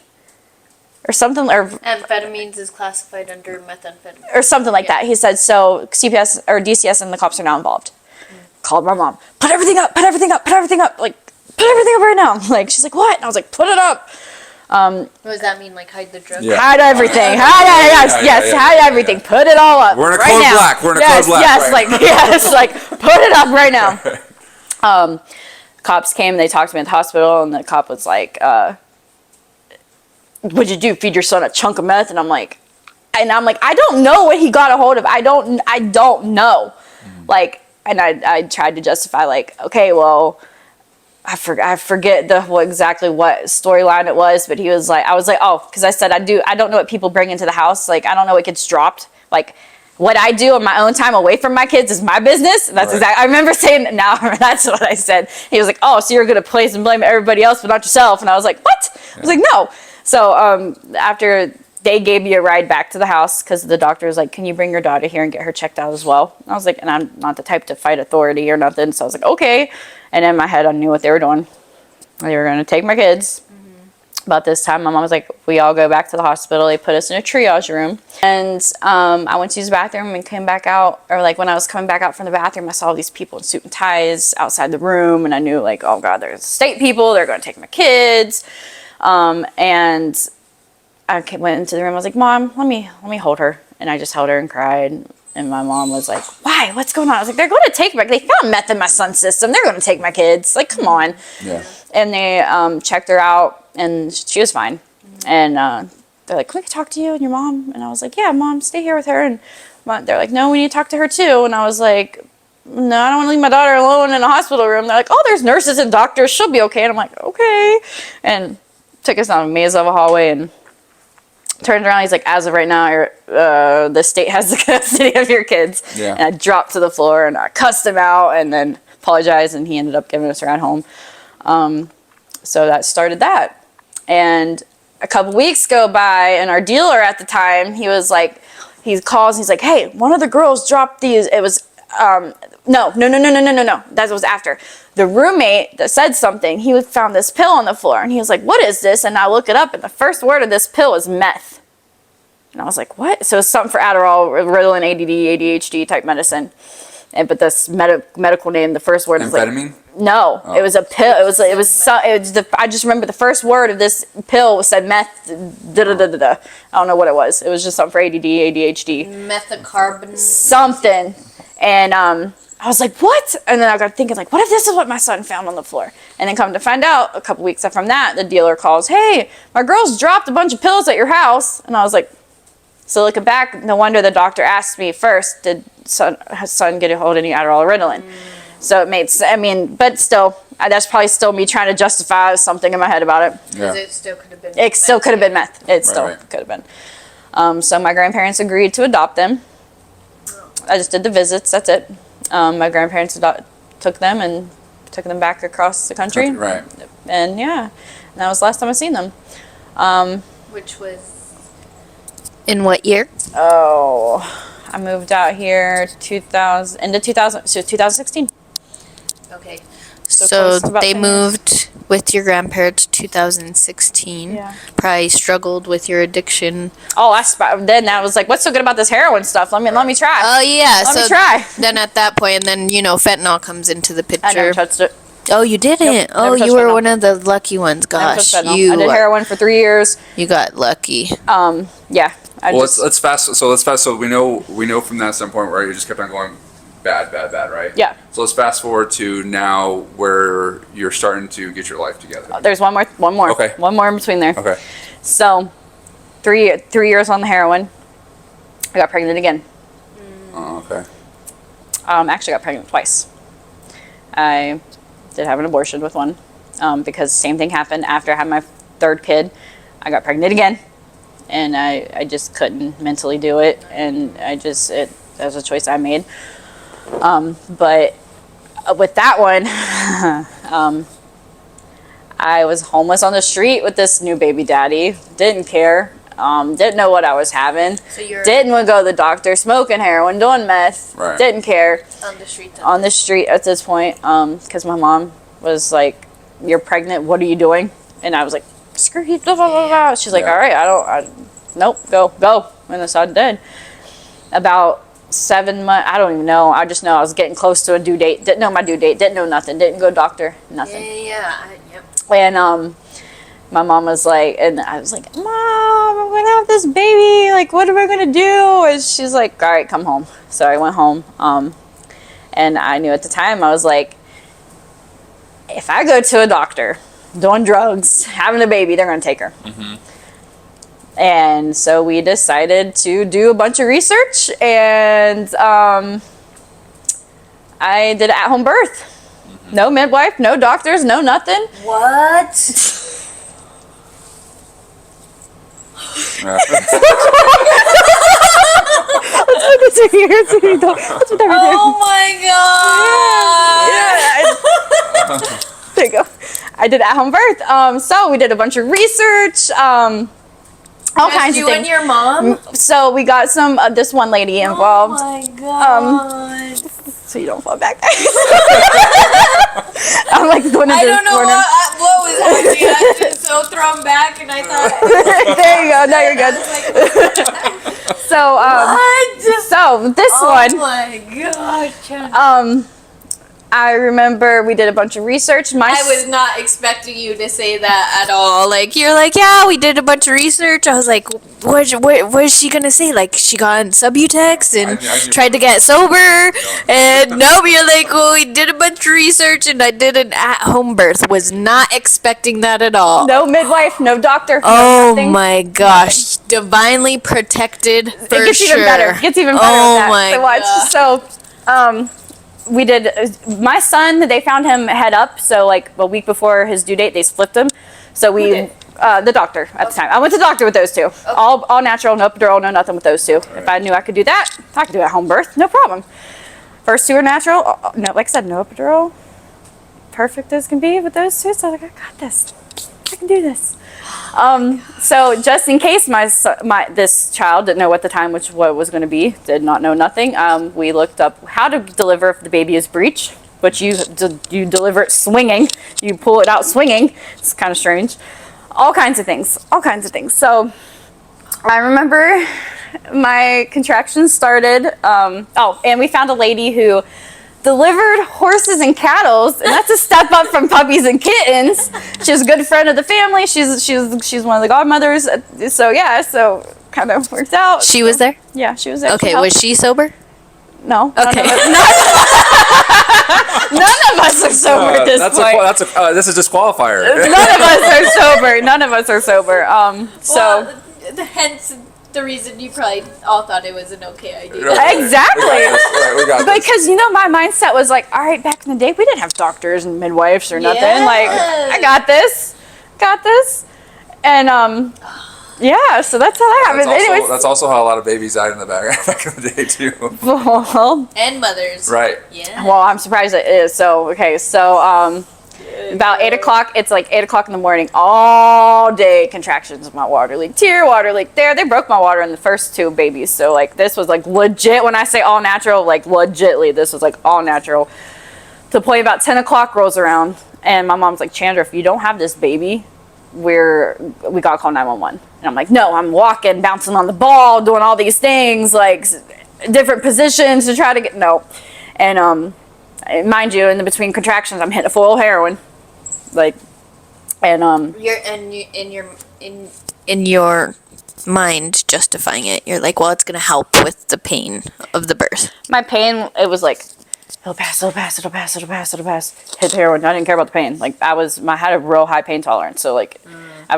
or something, or Amphetamines is classified under methamphetamine. or something like that. He said, so CPS or DCS and the cops are now involved. Called my mom. Put everything up. Like, put everything up right now. Like, she's like, what? And I was like, put it up. What does that mean? Like hide the drugs? Yeah. Hide everything. Yeah. Hide everything. Put it all up. We're in a right code now. black. We're in a code black. Yes, right. like put it up right now. Cops came. They talked to me at the hospital, and the cop was like, "What'd you do? Feed your son a chunk of meth?" And I'm like, I don't know what he got a hold of. I don't know. Like, and I tried to justify, like, okay, well, I forget exactly what storyline it was, but he was like, I was like, oh, because I said I don't know what people bring into the house. Like, I don't know what gets dropped. Like, what I do on my own time away from my kids is my business. That's Right. exactly. I remember saying, now that's what I said. He was like, oh, so you're gonna place and blame everybody else but not yourself? And I was like, what? I was like, no. So after they gave me a ride back to the house, because the doctor was like, can you bring your daughter here and get her checked out as well? And I was like, and I'm not the type to fight authority or nothing. So I was like, okay. And in my head, I knew what they were doing. They were going to take my kids. About this time, my mom was like, we all go back to the hospital. They put us in a triage room. And I went to use the bathroom and came back out. Or like when I was coming back out from the bathroom, I saw these people in suit and ties outside the room. And I knew, like, oh God, there's state people. They're going to take my kids. And I went into the room. I was like, Mom, let me hold her. And I just held her and cried. And my mom was like, why? What's going on? I was like, they're going to take my, they found meth in my son's system. They're going to take my kids. Like, come on. Yeah. And they checked her out, and she was fine. And they're like, can we talk to you and your mom? And I was like, yeah, Mom, stay here with her. And they're like, no, we need to talk to her too. And I was like, no, I don't want to leave my daughter alone in a hospital room. They're like, oh, there's nurses and doctors. She'll be okay. And I'm like, okay. And took us down a maze of a hallway and turned around. He's like, as of right now, the state has the custody of your kids. Yeah. And I dropped to the floor and I cussed him out and then apologized, and he ended up giving us a ride home. So that started that. And a couple weeks go by, and our dealer at the time, he was like, he calls and he's like, hey, one of the girls dropped these. It was, no. That was after. The roommate that said something, he found this pill on the floor, and he was like, what is this? And I look it up, and the first word of this pill is meth. And I was like, what? So it's something for Adderall, Ritalin, ADD, ADHD type medicine. But this medical name, the first word is like, Amphetamine? no, it was a pill. I just remember the first word of this pill said meth. I don't know what it was. It was just something for ADD, ADHD. Methacarbon. Something. And I was like, what? And then I got thinking, like, what if this is what my son found on the floor? And then come to find out, a couple weeks from that, the dealer calls, hey, my girls dropped a bunch of pills at your house. And I was like, so looking back, no wonder the doctor asked me first, did his son get a hold of any Adderall or Ritalin? So it made sense. I mean, but still, that's probably still me trying to justify something in my head about it. Yeah. It still could have been. It still could have been meth. It still Right. could have been. So my grandparents agreed to adopt them. I just did the visits. That's it. My grandparents took them and took them back across the country. Right. And yeah, and that was the last time I seen them. Which was. In what year? Oh, I moved out here 2016. Okay. So So close to about they 10 years. moved with your grandparents 2016. Yeah. Probably struggled with your addiction. Oh, then I was like, what's so good about this heroin stuff? Let me try. Oh yeah, Let so me try. then at that point, and then fentanyl comes into the I never picture. touched it. Oh, you didn't? Nope, Oh, never you touched were fentanyl. one of the lucky ones. Never Gosh, touched fentanyl. you I did heroin for 3 years. you got lucky. Yeah. Well, let's fast. So we know from that standpoint where you just kept on going bad, right? Yeah. So let's fast forward to now where you're starting to get your life together. There's one more. Okay. One more in between there. Okay. So, 3 years on the heroin. I got pregnant again. Oh, okay. Actually got pregnant twice. I did have an abortion with one because same thing happened after I had my 3rd kid. I got pregnant again, and I just couldn't mentally do it, and that was a choice I made. But with that one, I was homeless on the street with this new baby daddy. Didn't care. Didn't know what I was having. So you're Didn't want to go to the doctor. Smoking heroin, doing meth. Right. Didn't care. on the street. On the street at this point, because my mom was like, "You're pregnant. What are you doing?" And I was like, "Screw you." Blah, blah, blah, blah. She's like, Yeah. "All right, nope, go." And I started dead. About 7 months. I don't even know. I just know I was getting close to a due date. Didn't know my due date. Didn't know nothing. Didn't go to doctor. Nothing. Yep. And my mom was like, and I was like, "Mom, I'm gonna have this baby. Like, what am I gonna do?" And she's like, "All right, come home." So I went home. And I knew at the time, I was like, if I go to a doctor doing drugs, having a baby, they're gonna take her. And so we decided to do a bunch of research, and I did an at-home birth. No midwife, no doctors, no nothing. What? Yeah. Oh my god! There you go. I did at-home birth. So we did a bunch of research, all kinds of You and things. your mom? So we got some this one lady involved. Oh my god! So you don't fall back. I'm like one of I those don't know corners. what was happening. I was just so thrown back, and I thought, There you go. No, you're good. So what? so this Oh one. my god! I remember we did a bunch of research. I was not expecting you to say that at all. Like, you're like, yeah, we did a bunch of research. I was like, what is she gonna say? Like, she got on Subutex and I knew- tried to get sober. And no, you're like, well, we did a bunch of research and I did an at-home birth. Was not expecting that at all. no midwife, no doctor. Oh no nothing. my gosh. Divinely protected for It gets sure. even better. It gets even better. Oh with that. my So watch. God. So, we did. My son, they found him head up. So like a week before his due date, they flipped him. So we, did? the doctor at the time. I went to the doctor with those two. All natural, no epidural, no nothing with those two. If I knew I could do that, I could do it at home birth, no problem. First 2 are natural. No, like I said, no epidural. Perfect as can be with those two. So I was like, I got this. I can do this. So just in case this child didn't know at the time what was going to be, did not know nothing, we looked up how to deliver if the baby is breech, but you deliver it swinging. You pull it out swinging. It's kind of strange. All kinds of things. So I remember my contractions started. And we found a lady who delivered horses and cattle, and that's a step up from puppies and kittens. She's a good friend of the family. She's one of the godmothers. So yeah, so kind of worked out. She was there? Yeah, she was there. Okay, She helped. was she sober? No. Okay. None of us are sober at this point. This is disqualifier. None of us are sober. So Hence the reason you probably all thought it was an okay idea. exactly. We got this. Because my mindset was like, all right, back in the day, we didn't have doctors and midwives or nothing. Like, I got this, and yeah. So that's how that happened. Anyways, That's also how a lot of babies died in the back in the day too. well, And mothers. Right. Yeah. well, I'm surprised it is. So okay, so about 8 o'clock. It's like 8 o'clock in the morning. All day contractions. My water leaked here, water leaked there. They broke my water in the first 2 babies. So like this was like legit. When I say all natural, like legitly, this was like all natural. To the point about 10 o'clock rolls around, And my mom's like, Chandra, if you don't have this baby, we gotta call 911. And I'm like, no, I'm walking, bouncing on the ball, doing all these things, like different positions to try to get, no. And mind you, in the between contractions, I'm hitting a full heroin. Like, and in your mind justifying it, you're like, well, it's gonna help with the pain of the birth. my pain, it was like, it'll pass, it'll pass, it'll pass, it'll pass, it'll pass. Hit the heroin. I didn't care about the pain. Like, I had a real high pain tolerance. So, like, I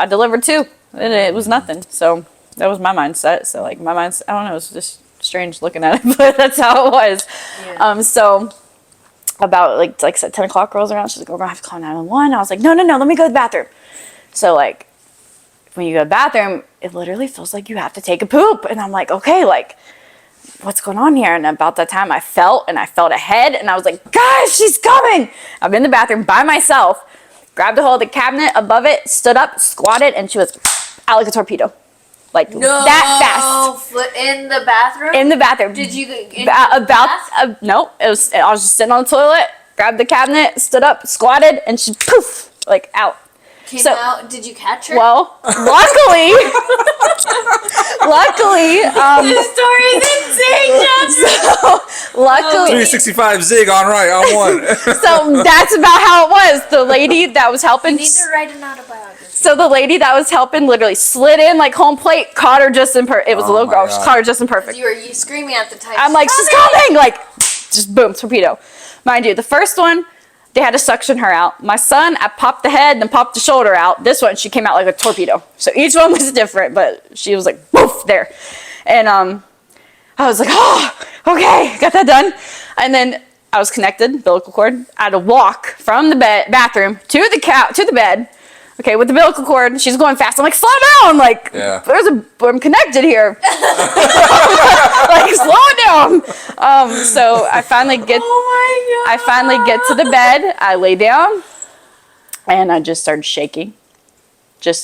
delivered 2. And it was nothing. So, that was my mindset. So, like, I don't know, it was just strange looking at it, but that's how it was. Yeah. So, about, like I said, 10 o'clock rolls around. She's like, we're going to have to call 911. I was like, no, let me go to the bathroom. So, like, when you go to the bathroom, it literally feels like you have to take a poop. And I'm like, okay, like, what's going on here? And about that time I felt a head and I was like, guys, she's coming. I'm in the bathroom by myself, grabbed a hold of the cabinet above it, stood up, squatted, and she was out like a torpedo. Like that fast. In the bathroom? In the bathroom. Did you No, I was just sitting on the toilet, grabbed the cabinet, stood up, squatted, and she poof, like out. came out? Did you catch her? Well, luckily, this story is insane, so, luckily, 365 zig on right on one. so that's about how it was. The lady that was helping. You need to write an autobiography. So the lady that was helping literally slid in like home plate, caught her just in perfect. It was a little my girl. God. She caught her just in perfect. You were screaming at the time. I'm like, she's coming! Like, just boom, torpedo. Mind you, the first one, they had to suction her out. My son, I popped the head, then popped the shoulder out. This one, she came out like a torpedo. So each one was different, but she was like, woof, there. And I was like, oh, okay, got that done. And then I was connected, umbilical cord. I had to walk from the bathroom to the bed. Okay, with the umbilical cord, she's going fast. I'm like, slow down! Like, Yeah. I'm connected here. Like, slow it down. So I finally get, I finally get to the bed. I lay down, and I just started shaking.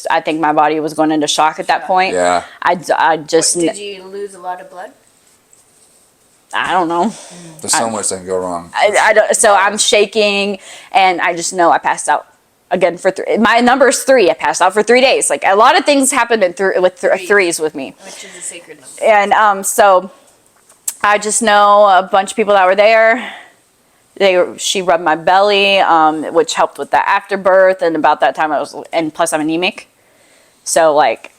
I think my body was going into shock at that point. Yeah. I just, Did you lose a lot of blood? I don't know. There's so much that can go wrong. I don't. So I'm shaking, and I just know I passed out. Again, my number is 3. I passed out for 3 days. Like, a lot of things happened with threes with me. Which is a sacred number. And so I just know a bunch of people that were there. She rubbed my belly, which helped with the afterbirth. And about that time, and plus I'm anemic. So like,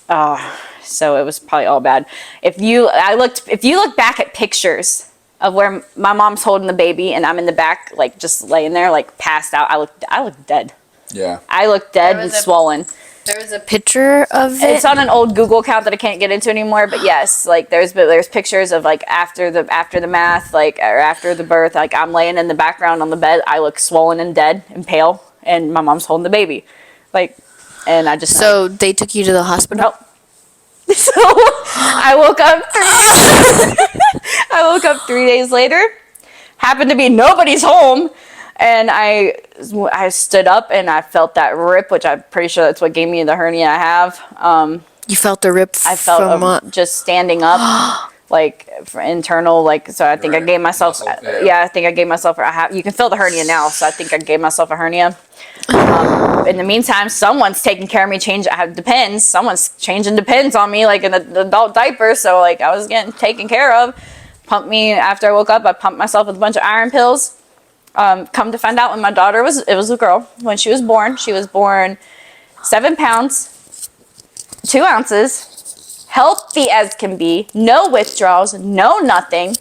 so it was probably all bad. If you look back at pictures of where my mom's holding the baby and I'm in the back, like just laying there, like passed out, I look dead. Yeah. I look dead and swollen. There was a picture of it. It's on an old Google account that I can't get into anymore, but yes, like there's pictures of like after the math, like, or after the birth, like I'm laying in the background on the bed, I look swollen and dead and pale, and my mom's holding the baby, like, and I just So they took you to the hospital? nope. So I woke up. I woke up 3 days later. Happened to be nobody's home, and I stood up and I felt that rip, which I'm pretty sure that's what gave me the hernia I have. You felt the rip I felt from what? just standing up, like for internal, like, so I think I Right. gave myself. Muscle, Yeah, I think I gave myself. You can feel the hernia now, so I think I gave myself a hernia. In the meantime, someone's taking care of me. Someone's changing Depends on me, like in an adult diaper. So like I was getting taken care of. Pumped me after I woke up. I pumped myself with a bunch of iron pills. Come to find out, when my daughter it was a girl. When she was born 7 pounds, 2 ounces, healthy as can be, no withdrawals, no nothing,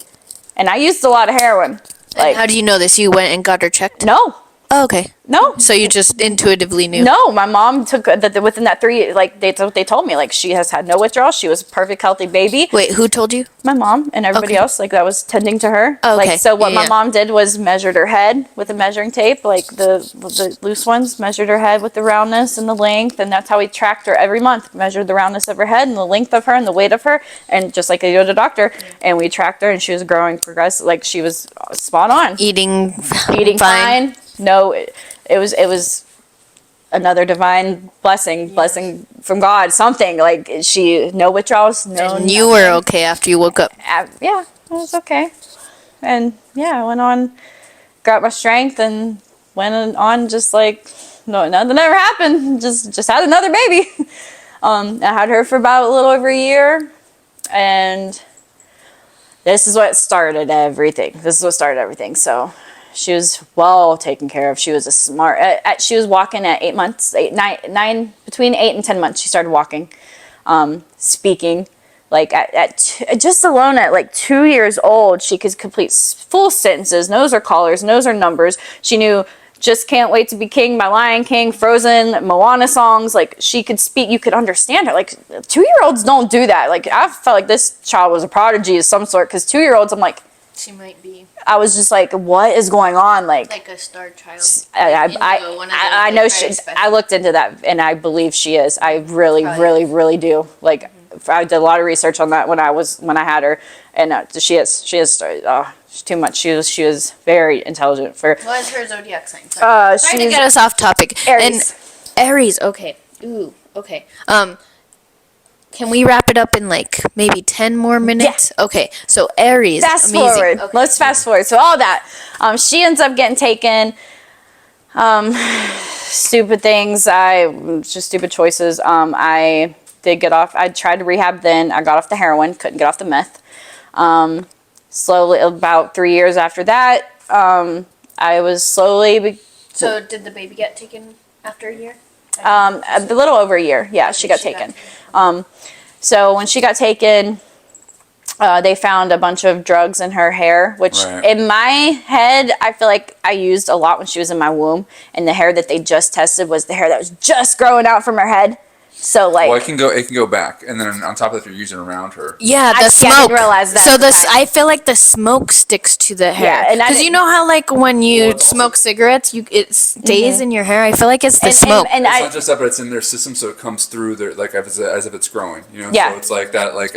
and I used a lot of heroin. Like, How do you know this? You went and got her checked? no. Oh, okay. No. So you just intuitively knew? No, my mom took within that 3, like they told me, like she has had no withdrawal. She was a perfect healthy baby. Wait, who told you? My mom and everybody Okay. else, like that was tending to her. Oh, okay. Like, so what Yeah, my yeah. mom did was measured her head with a measuring tape, like the loose ones, measured her head with the roundness and the length, and that's how we tracked her every month. Measured the roundness of her head and the length of her and the weight of her, and just like they go to the doctor, and we tracked her, and she was growing like she was spot on. Eating Fine. No, it was another divine blessing from God, something like no withdrawals, no. And you were okay after you woke up? Yeah, it was okay. And yeah, I went on, got my strength, and went on just like, no, nothing ever happened. Just had another baby. I had her for about a little over a year, and this is what started everything. So she was well taken care of. She was a smart. She was walking at 8 months, between 8 and 10 months. She started walking, speaking. Like just alone at like 2 years old, she could complete full sentences, knows her colors, knows her numbers. She knew Just Can't Wait to Be King by Lion King, Frozen, Moana songs. Like, she could speak, you could understand her. Like, 2-year-olds don't do that. Like, I felt like this child was a prodigy of some sort, because 2-year-olds, I'm like, She might be I was just like, what is going on? Like a star child. I know she, I looked into that, and I believe she is. I really, Probably. really do. Like, I did a lot of research on that when I had her, and she is, she's too much. She was very intelligent for. What is her zodiac sign? Sorry. Trying to she's get us off topic. Aries. And Aries. Okay. Ooh. Okay. Can we wrap it up in like maybe 10 more minutes? Yeah. Okay. So Aries. Fast amazing. forward. Okay. Let's fast forward. So all that. She ends up getting taken. Stupid things. Just stupid choices. I did get off. I tried to rehab then. I got off the heroin. Couldn't get off the meth. Slowly, about 3 years after that, I was slowly. So did the baby get taken after a year? A little over a year. Yeah, she got taken. So when she got taken, they found a bunch of drugs in her hair, which in my head, I feel like I used a lot when she was in my womb. And the hair that they just tested was the hair that was just growing out from her head. So like, well, it can go back, and then on top of that, you're using around her. Yeah, the smoke. I didn't realize that. So I feel like the smoke sticks to the hair. Yeah, and because you know how like when you smoke cigarettes, it stays in your hair. I feel like it's the smoke. And it's not just that, but it's in their system, so it comes through their like as if it's growing. You know, Yeah. so it's like that. Like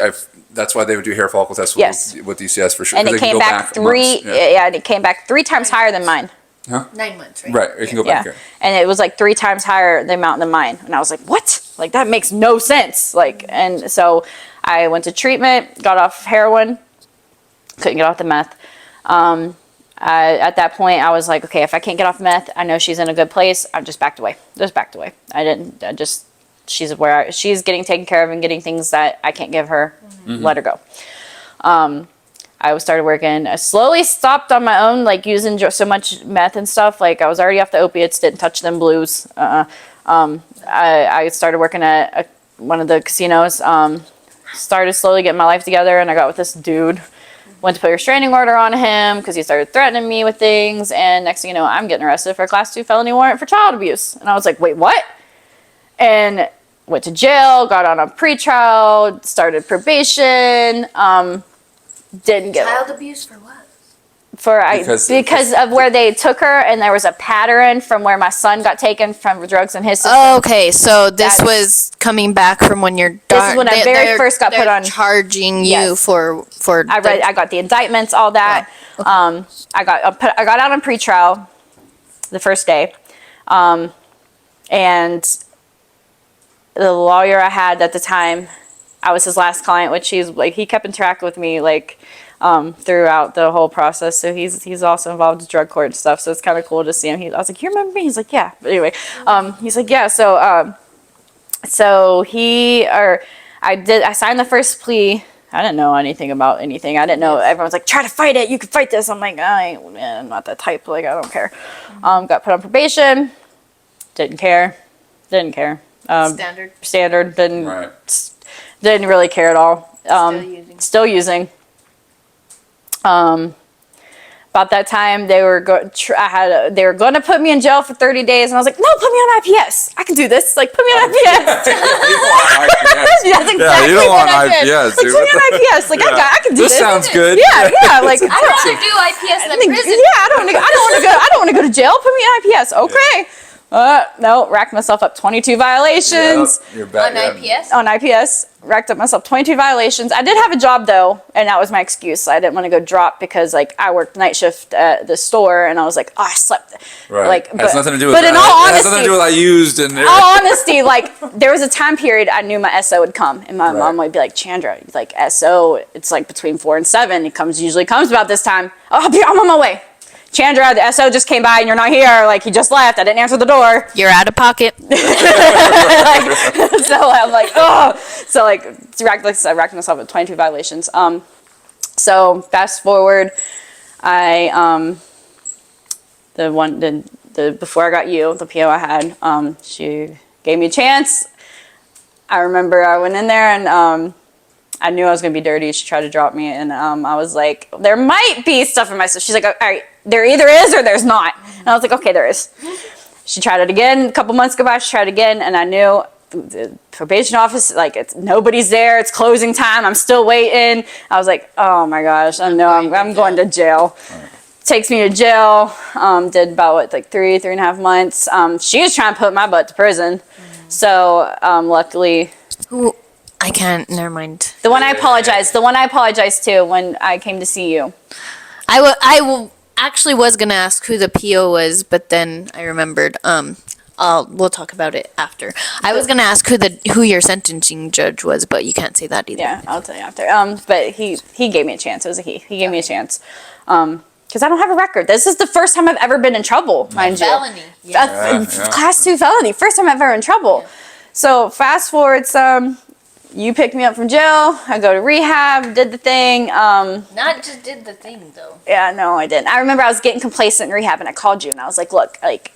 that's why they would do hair follicle tests with DCS for sure. And it 'cause they can came go back three. months. Yeah. And it came back 3 times higher than mine. 9 months, right? Right, it can go Yeah, back. and it was like 3 times higher the amount than mine, and I was like, "What? Like that makes no sense!" Like, and so I went to treatment, got off heroin, couldn't get off the meth. At that point, I was like, "Okay, if I can't get off meth, I know she's in a good place. I just backed away. She's getting taken care of and getting things that I can't give her. Let her go." I started working. I slowly stopped on my own, like using so much meth and stuff. Like I was already off the opiates, didn't touch them blues. I started working at one of the casinos. Started slowly getting my life together, and I got with this dude. Went to put a restraining order on him because he started threatening me with things. And next thing you know, I'm getting arrested for a Class 2 felony warrant for child abuse. And I was like, wait, what? And went to jail, got on a pretrial, started probation. Didn't get Child abuse for what? because of where they took her, and there was a pattern from where my son got taken from drugs in his system. Oh, okay, so this was coming back from when you're. This is when I very first got put on. Charging you Yes. for. I got the indictments, all that. Wow. Okay. I got out on pretrial the first day, and the lawyer I had at the time, I was his last client, which he kept in track with me throughout the whole process. So he's also involved with drug court and stuff. So it's kind of cool to see him. I was like, "You remember me?" He's like, "Yeah." But anyway, he's like, "Yeah." So I signed the first plea. I didn't know anything about anything. I didn't know. Everyone's like, "Try to fight it. You can fight this." I'm like, I'm not that type. Like, I don't care. Got put on probation. Didn't care. Standard. Didn't really care at all. Still using. About that time, they were going to put me in jail for 30 days, and I was like, "No, put me on IPS. I can do this. Like, put me on IPS." That's exactly you don't what want I did. IPS, Like, dude. put me on IPS. Like, I can do this. This sounds good. Yeah. Like, I'd rather do IPS than prison. yeah, I don't want to go to jail. Put me on IPS. Okay. No, racked myself up 22 violations. Yep, you're back, On IPS? On IPS, racked up myself 22 violations. I did have a job though, and that was my excuse. I didn't want to go drop because like I worked night shift at the store, and I was like, "Oh, I slept." Right. Like, has nothing to do with but that. in all It has honesty, nothing to do with I used and all honesty, like there was a time period I knew my SO would come, and my mom would be like, "Chandra, like SO, it's like between 4 and 7. It usually comes about this time. I'm on my way. Chandra, the SO just came by and you're not here. Like, he just left. I didn't answer the door. You're out of pocket. So I'm like, oh. So like, I racked myself with 22 violations. So fast forward, before I got you, the PO I had, she gave me a chance. I remember I went in there and I knew I was gonna be dirty. She tried to drop me, and I was like, there might be stuff in my stuff. She's like, all right, there either is or there's not. And I was like, okay, there is. She tried it again. A couple months go by. She tried it again, and I knew the probation office, like, nobody's there. It's closing time. I'm still waiting. I was like, oh my gosh, I know I'm going to jail. Takes me to jail. Did about 3.5 months. She was trying to put my butt to prison. So luckily, Who? I can't. Never mind. the one I apologized to when I came to see you. Actually was gonna ask who the PO was, but then I remembered. We'll talk about it after. I was gonna ask who your sentencing judge was, but you can't say that either. Yeah, I'll tell you after. But he gave me a chance. It was a he. He gave me a chance. Because I don't have a record. This is the first time I've ever been in trouble, mind you. Felony. Class 2 felony. First time I've ever in trouble. So fast forward some. You picked me up from jail. I go to rehab, did the thing. Not just did the thing though. Yeah, no, I didn't. I remember I was getting complacent in rehab, and I called you, and I was like, look, like,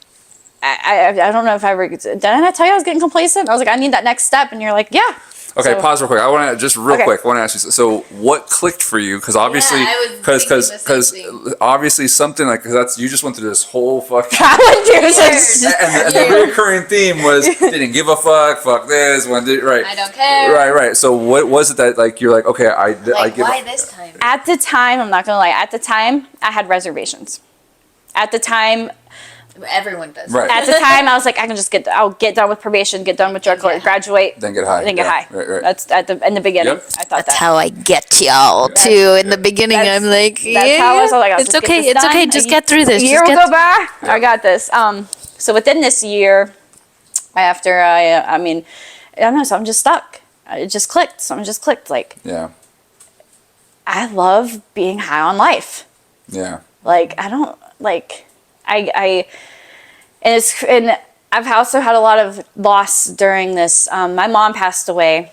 I don't know if I ever, did I tell you I was getting complacent? I was like, I need that next step, and you're like, yeah. Okay, So- pause real quick. I want to just real Okay. quick. I want to ask you. So, what clicked for you? Because obviously, I was thinking the same thing. obviously something like because you just went through this whole fucking. I went through this. And the recurring theme was didn't give a fuck this one did right. I don't care. Right. So what was it that like you're like okay I give why this time? At the time, I'm not gonna lie. At the time, I had reservations. At the time, Everyone does. Right. I was like, I'll get done with probation, get done with drug court, graduate, then get high. then get Yeah, high. Right. That's in the beginning. Yep. I thought That's that. how I get y'all too. In the beginning, that's- I'm like, That's how I was like, I'll it's just get okay. this It's okay. done. Just get through this. A year Just will get go by. I got this. So within this year, after I mean, I don't know. Something just stuck. It just clicked. Something just clicked. Like, Yeah. I love being high on life. Yeah. Like, I don't like, and I've also had a lot of loss during this. My mom passed away,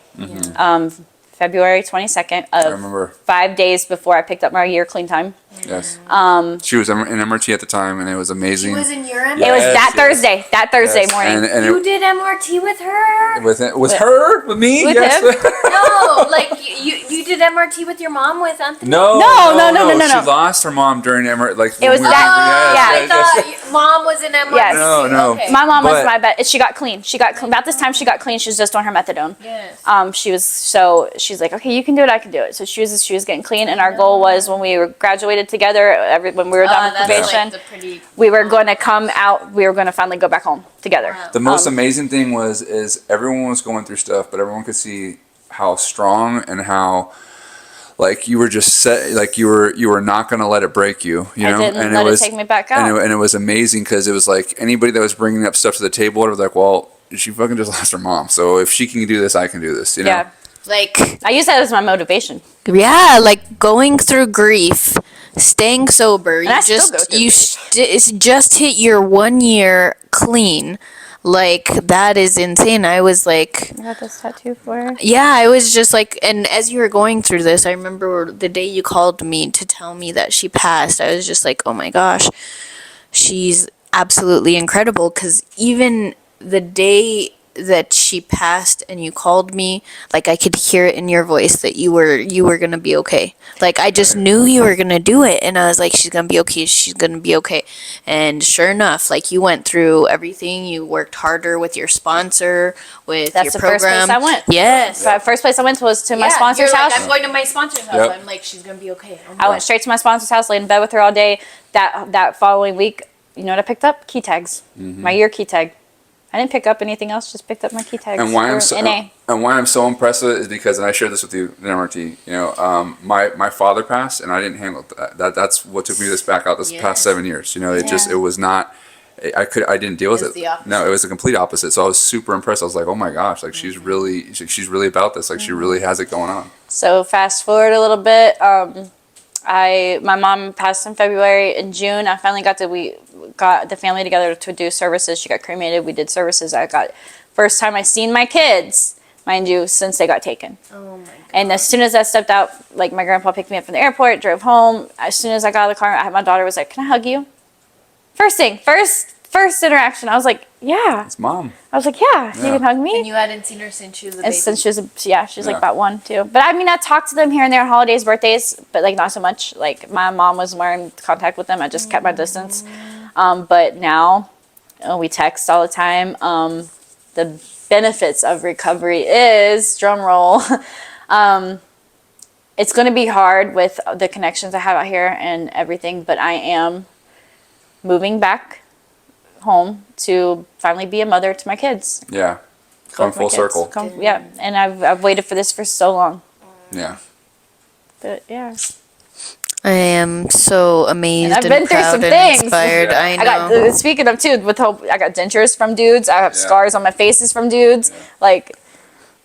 February 22nd I of remember. 5 days before I picked up my year clean time. Yes. She was in MRT at the time, and it was amazing. in your It was Yes, that Thursday Yes. morning. And You it, did MRT with her? with her, with me, With yes. him? No, like you did MRT with your mom with Anthony? No. No. She lost her mom during MRT. Like It was when we were- that- I thought your mom was in MRT. Yes. No. Okay. My mom was But- my bed. She got clean. About this time she got clean. She was just on her methadone. Yes. She's like, okay, you can do it, I can do it. So she was getting clean, and our goal was when we were graduated together, when we were done with probation, we were going to come out. We were going to finally go back home together. The most amazing thing is everyone was going through stuff, but everyone could see how strong and how like you were just set, like you were not going to let it break you. You know, didn't and let it was take me back out. and it was amazing because it was like anybody that was bringing up stuff to the table, it was like, well, she fucking just lost her mom, so if she can do this, I can do this. You know. Yeah. Like, I use that as my motivation. yeah, like going through grief, staying sober. I still go through Just hit your 1 year clean. Like, that is insane. I was like, I got this tattoo for her. yeah, I was just like, and as you were going through this, I remember the day you called me to tell me that she passed, I was just like, oh my gosh, she's absolutely incredible. Because even the day that she passed and you called me, like I could hear it in your voice that you were gonna be okay. Like I just knew you were gonna do it, and I was like, she's gonna be okay, she's gonna be okay. And sure enough, like you went through everything. You worked harder with your sponsor, with That's your the program. first place I went. Yes. The first place I went was to my sponsor's you're house. Like, I'm going to my sponsor's house. Yep. I'm like, she's gonna be okay. I went straight to my sponsor's house, laid in bed with her all day. That following week, you know what I picked up? Key tags. My year key tag. I didn't pick up anything else, just picked up my key tags. And why I'm for so NA. and why I'm so impressed with it is because, and I shared this with you in MRT. You know, my father passed, and I didn't handle that. That's what took me this back out this Yes. past 7 years. You know, it was not. I didn't deal with It was the opposite. No, it was the complete opposite. So I was super impressed. I was like, oh my gosh, like she's really about this. Like she really has it going on. So fast forward a little bit. My mom passed in February. In June, I finally we got the family together to do services. She got cremated. We did services. First time I seen my kids, mind you, since they got taken. Oh my god. And as soon as I stepped out, like my grandpa picked me up from the airport, drove home. As soon as I got out of the car, my daughter was like, "Can I hug you?" First thing, first interaction, I was like, "Yeah." It's mom. I was like, "Yeah, you Yeah. can hug me." And you hadn't seen her since she was a And baby. since she was, she's like Yeah. about 1, 2. But I mean, I talked to them here and there on holidays, birthdays, but like not so much. Like my mom was more in contact with them. I just kept my distance. But now we text all the time. The benefits of recovery is, drum roll, it's going to be hard with the connections I have out here and everything, but I am moving back home to finally be a mother to my kids. Yeah. Come Both my full kids. circle. Yeah, and I've waited for this for so long. Yeah. But yeah, I am so amazed I've and, been through proud some and things. inspired. Yeah. I I got know. speaking of too, I got dentures from dudes. I have Yeah. scars on my faces from dudes. Like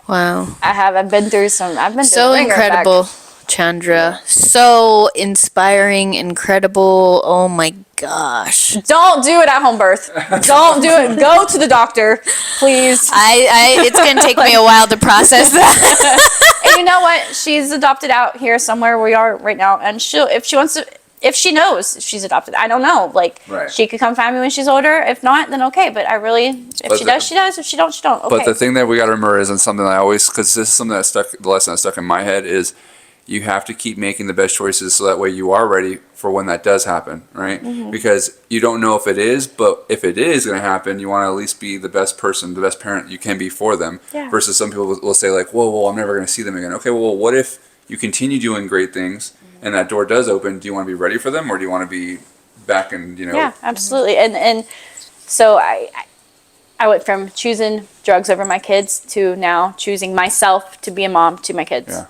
Wow. I've been through some. I've been through So the ringer back. incredible, Chandra. So inspiring, incredible. Oh my gosh. Don't do it at home birth. Don't do it. Go to the doctor, please. It's gonna take me a while to process that. And you know what? She's adopted out here somewhere we are right now, and if she wants to, if she knows she's adopted, I don't know. Like Right. she could come find me when she's older. If not, then okay. But if But she does, she does. If she don't, she don't. Okay. But the thing that we got to remember is, and something I always, because this is something the lesson that stuck in my head is, you have to keep making the best choices so that way you are ready for when that does happen, right? Mm-hmm. Because you don't know if it is, but if it is going to happen, you want to at least be the best person, the best parent you can be for them. Yeah. Versus some people will say like, whoa, I'm never going to see them again. Okay, well, what if you continue doing great things and that door does open? Do you want to be ready for them, or do you want to be back and, Yeah, absolutely. And so I went from choosing drugs over my kids to now choosing myself to be a mom to my kids. Yeah.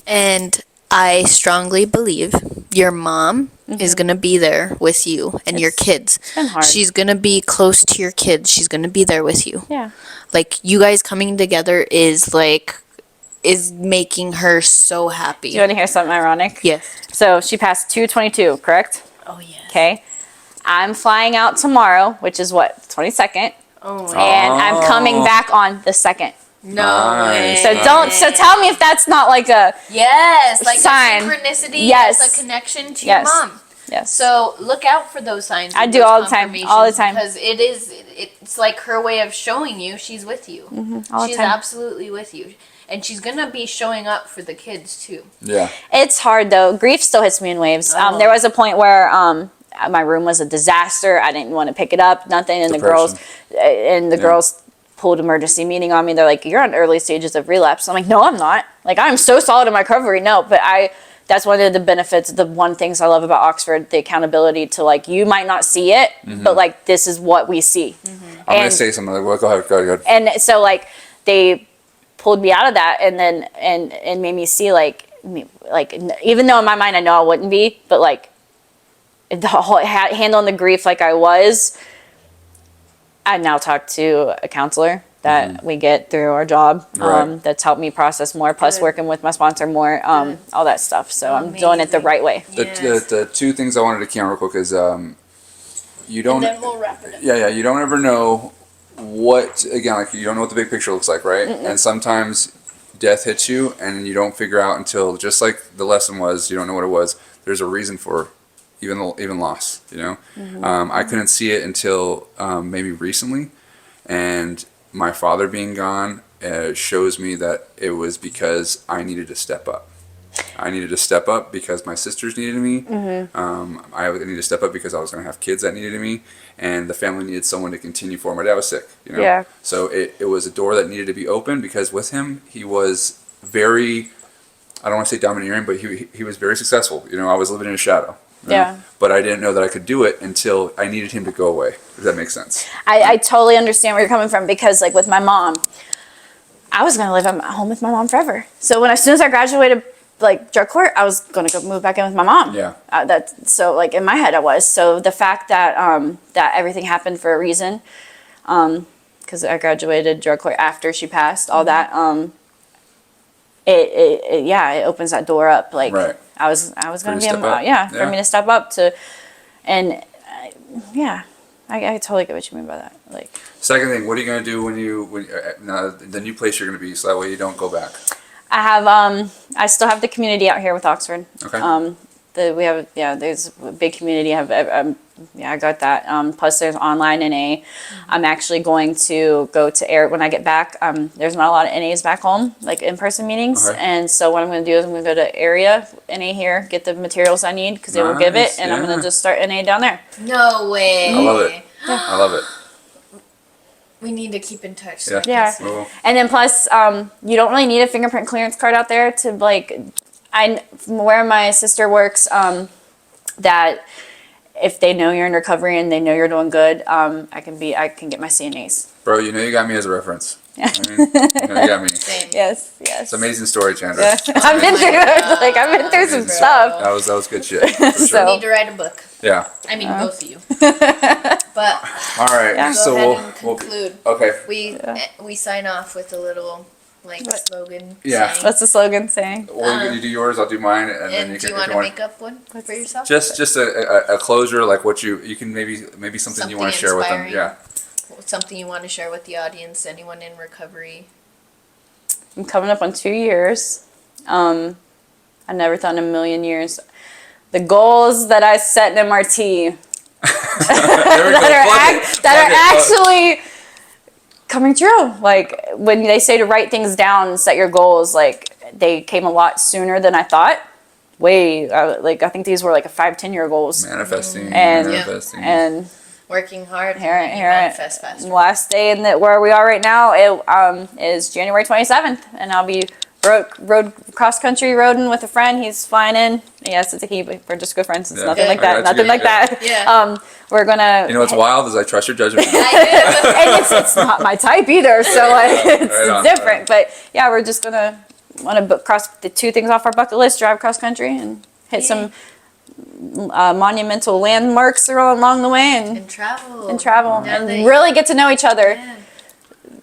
And I strongly believe your mom is going to be there with you and your kids. It's been hard. She's going to be close to your kids. She's going to be there with you. Yeah. Like, you guys coming together is making her so happy. Do you want to hear something ironic? Yes. So she passed 2/22, correct? Oh, yes. Okay. I'm flying out tomorrow, which is what, 22nd, Oh, and I'm coming back on the 2nd. no Nice. way. So tell me if that's not like a Yes, like Sign. a synchronicity. Yes. Yes, a connection to Yes. your mom. yes. So look out for those signs. I and do those all the time, all the confirmations, time. because it's like her way of showing you she's with you. all the She's time. absolutely with you, and she's gonna be showing up for the kids too. Yeah. It's hard though. Grief still hits me in waves. Oh. There was a point where my room was a disaster. I didn't want to pick it up, nothing. And the girls pulled emergency meeting on me. They're like, "You're on early stages of relapse." I'm like, "No, I'm not. Like, I'm so solid in my recovery." No, but that's one of the benefits. The one things I love about Oxford, the accountability to like, you might not see it, but like this is what we see. I'm going to say something like, well, go ahead. And so like they pulled me out of that and then and made me see even though in my mind I know I wouldn't be, but like the whole handling the grief like I was. I now talk to a counselor that we get through our job, Right. that's helped me process more, plus Good. working with my sponsor more, all that stuff. So I'm doing it the Amazing. right way. The two things I wanted to key on real quick is you don't. And then we'll wrap it up. Yeah, you don't ever know what, again, like you don't know what the big picture looks like, right? And sometimes death hits you and you don't figure out until, just like the lesson was, you don't know what it was, there's a reason for even loss, you know? I couldn't see it until maybe recently, and my father being gone shows me that it was because I needed to step up. I needed to step up because my sisters needed me. I needed to step up because I was going to have kids that needed me, and the family needed someone to continue for. My dad was sick, you know. Yeah. So it was a door that needed to be open, because with him, he was very, I don't want to say domineering, but he was very successful. You know, I was living in a shadow. you know? Yeah. But I didn't know that I could do it until I needed him to go away. Does that make sense? I totally understand where you're coming from, because like with my mom, I was gonna live at home with my mom forever. So as soon as I graduated like drug court, I was gonna go move back in with my mom. Yeah. So like in my head I was. So the fact that that everything happened for a reason, because I graduated drug court after she passed, all that, it opens that door up. Like Right. I was gonna to be step up. for me to step up to, and I totally get what you mean by that. Like Second thing, what are you going to do when the new place you're going to be, so that way you don't go back? I have I still have the community out here with Oxford. Okay. We have there's a big community. I got that. Plus there's online NA. I'm actually going to go to when I get back. There's not a lot of NAs back home, like in-person meetings, Okay. and so what I'm going to do is I'm going to go to area NA here, get the materials I need because they will give it, Nice, and I'm going yeah. to just start NA down there. No way. I love it. I love it. We need to keep in touch. So Yeah. I can Yeah. see. Well, And then plus, you don't really need a fingerprint clearance card out there to like. From where my sister works, that if they know you're in recovery and they know you're doing good, I can get my CNAs. bro, you know you got me as a reference. I mean, you know you got me. Same. Yes. It's an amazing story, Chandra. Yeah. I've been through God. like I've been through some Amazing. stuff. That was good shit. For So- sure. Need to write a book. Yeah. I mean, both of you. But All right. Yeah. go So ahead and we'll conclude. okay. We sign off with a little slogan. Yeah. saying. What's the slogan saying? Well, you do yours, I'll do mine, and then And you do can. you if want to make up one for yourself? just a closure, like what you can maybe something you want to Something share with them. inspiring. Yeah. Something you want to share with the audience? Anyone in recovery? I'm coming up on 2 years. I never thought in a million years. The goals that I set in MRT There we go. that are actually coming true. Like when they say to write things down and set your goals, like they came a lot sooner than I thought. I think these were like a 5-10 year goals. Manifesting. And- Manifesting. And Working hard. Here- and you here- manifest faster. last day in where we are right now is January 27th, and I'll be road cross country roading with a friend. He's flying in. Yes, it's a he, but we're just good friends. It's Yeah. nothing Okay. like I that. got Nothing you. like Yeah. that. Yeah. We're gonna. You know what's wild is I trust your judgment. And it's not my type either, so it's Right on, different. But yeah, we're just gonna want to cross the 2 things off our bucket list: drive cross country and hit some monumental landmarks along the way, and And travel. travel, Now and that- really get to know each other. Yeah.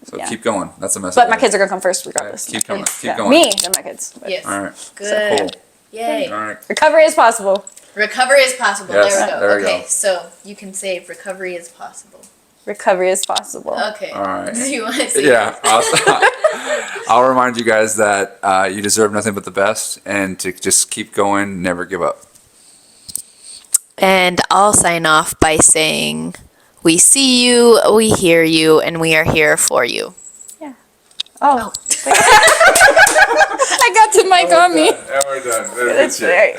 So Yeah. keep going. That's the message. But my kids are gonna come first regardless. Keep My going, kids. keep going. Me, then my kids. But Yes. All right. Good. Cool. Yay. All right. recovery is possible. Recovery is possible. Yes, there we go. there we Okay, go. so you can say recovery is possible. Recovery is possible. Okay. All right. Do you want to say Yeah. I'll remind you guys that you deserve nothing but the best, and to just keep going, never give up. And I'll sign off by saying, we see you, we hear you, and we are here for you. Oh. I got the mic on me. Yeah, we're done. That's right.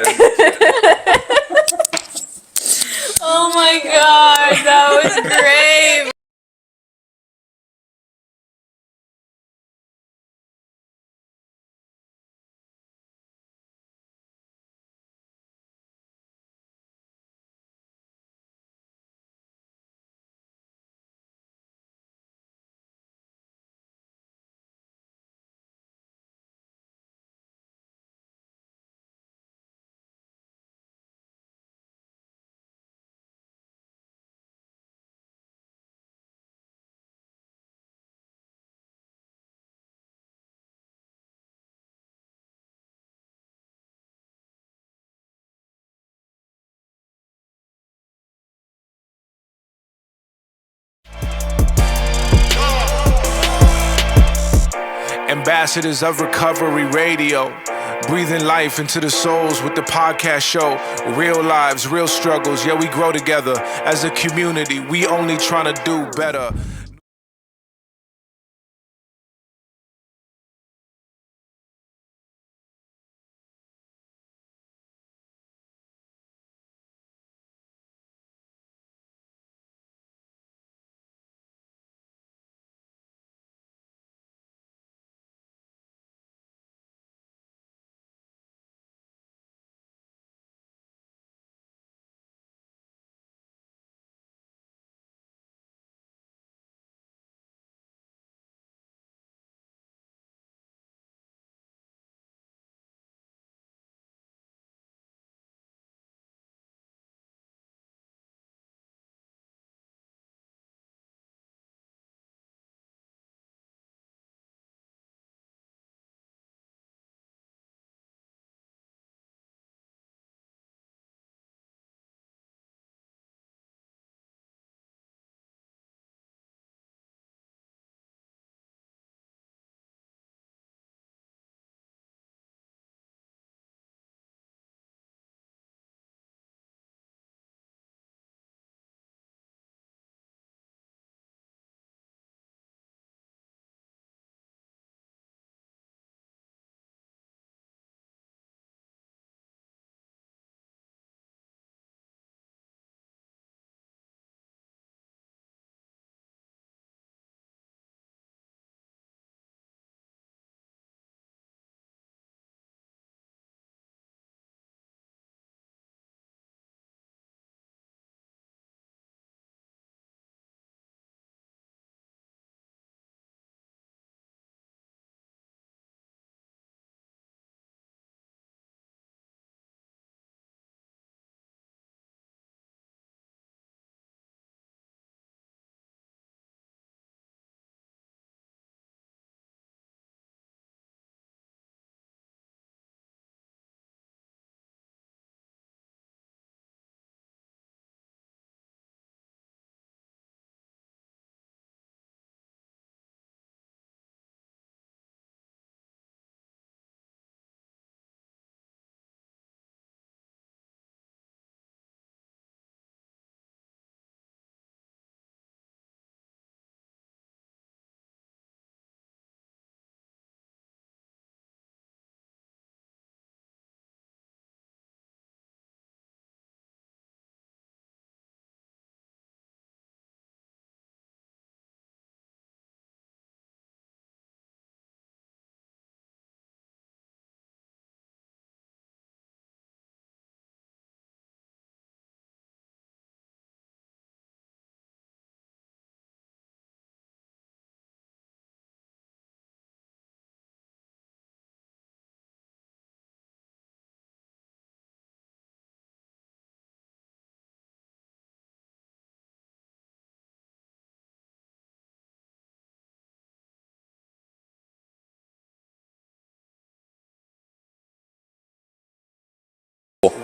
Oh my god, that was great. Ambassadors of Recovery Radio, breathing life into the souls with the podcast show. Real lives, real struggles, yeah, we grow together as a community. We only trying to do better.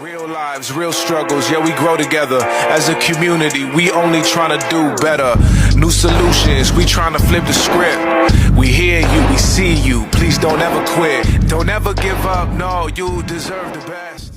Real lives, real struggles, yeah, we grow together. As a community, we only trying to do better. New solutions, we trying to flip the script. We hear you, we see you, please don't ever quit. Don't ever give up, no, you deserve the best.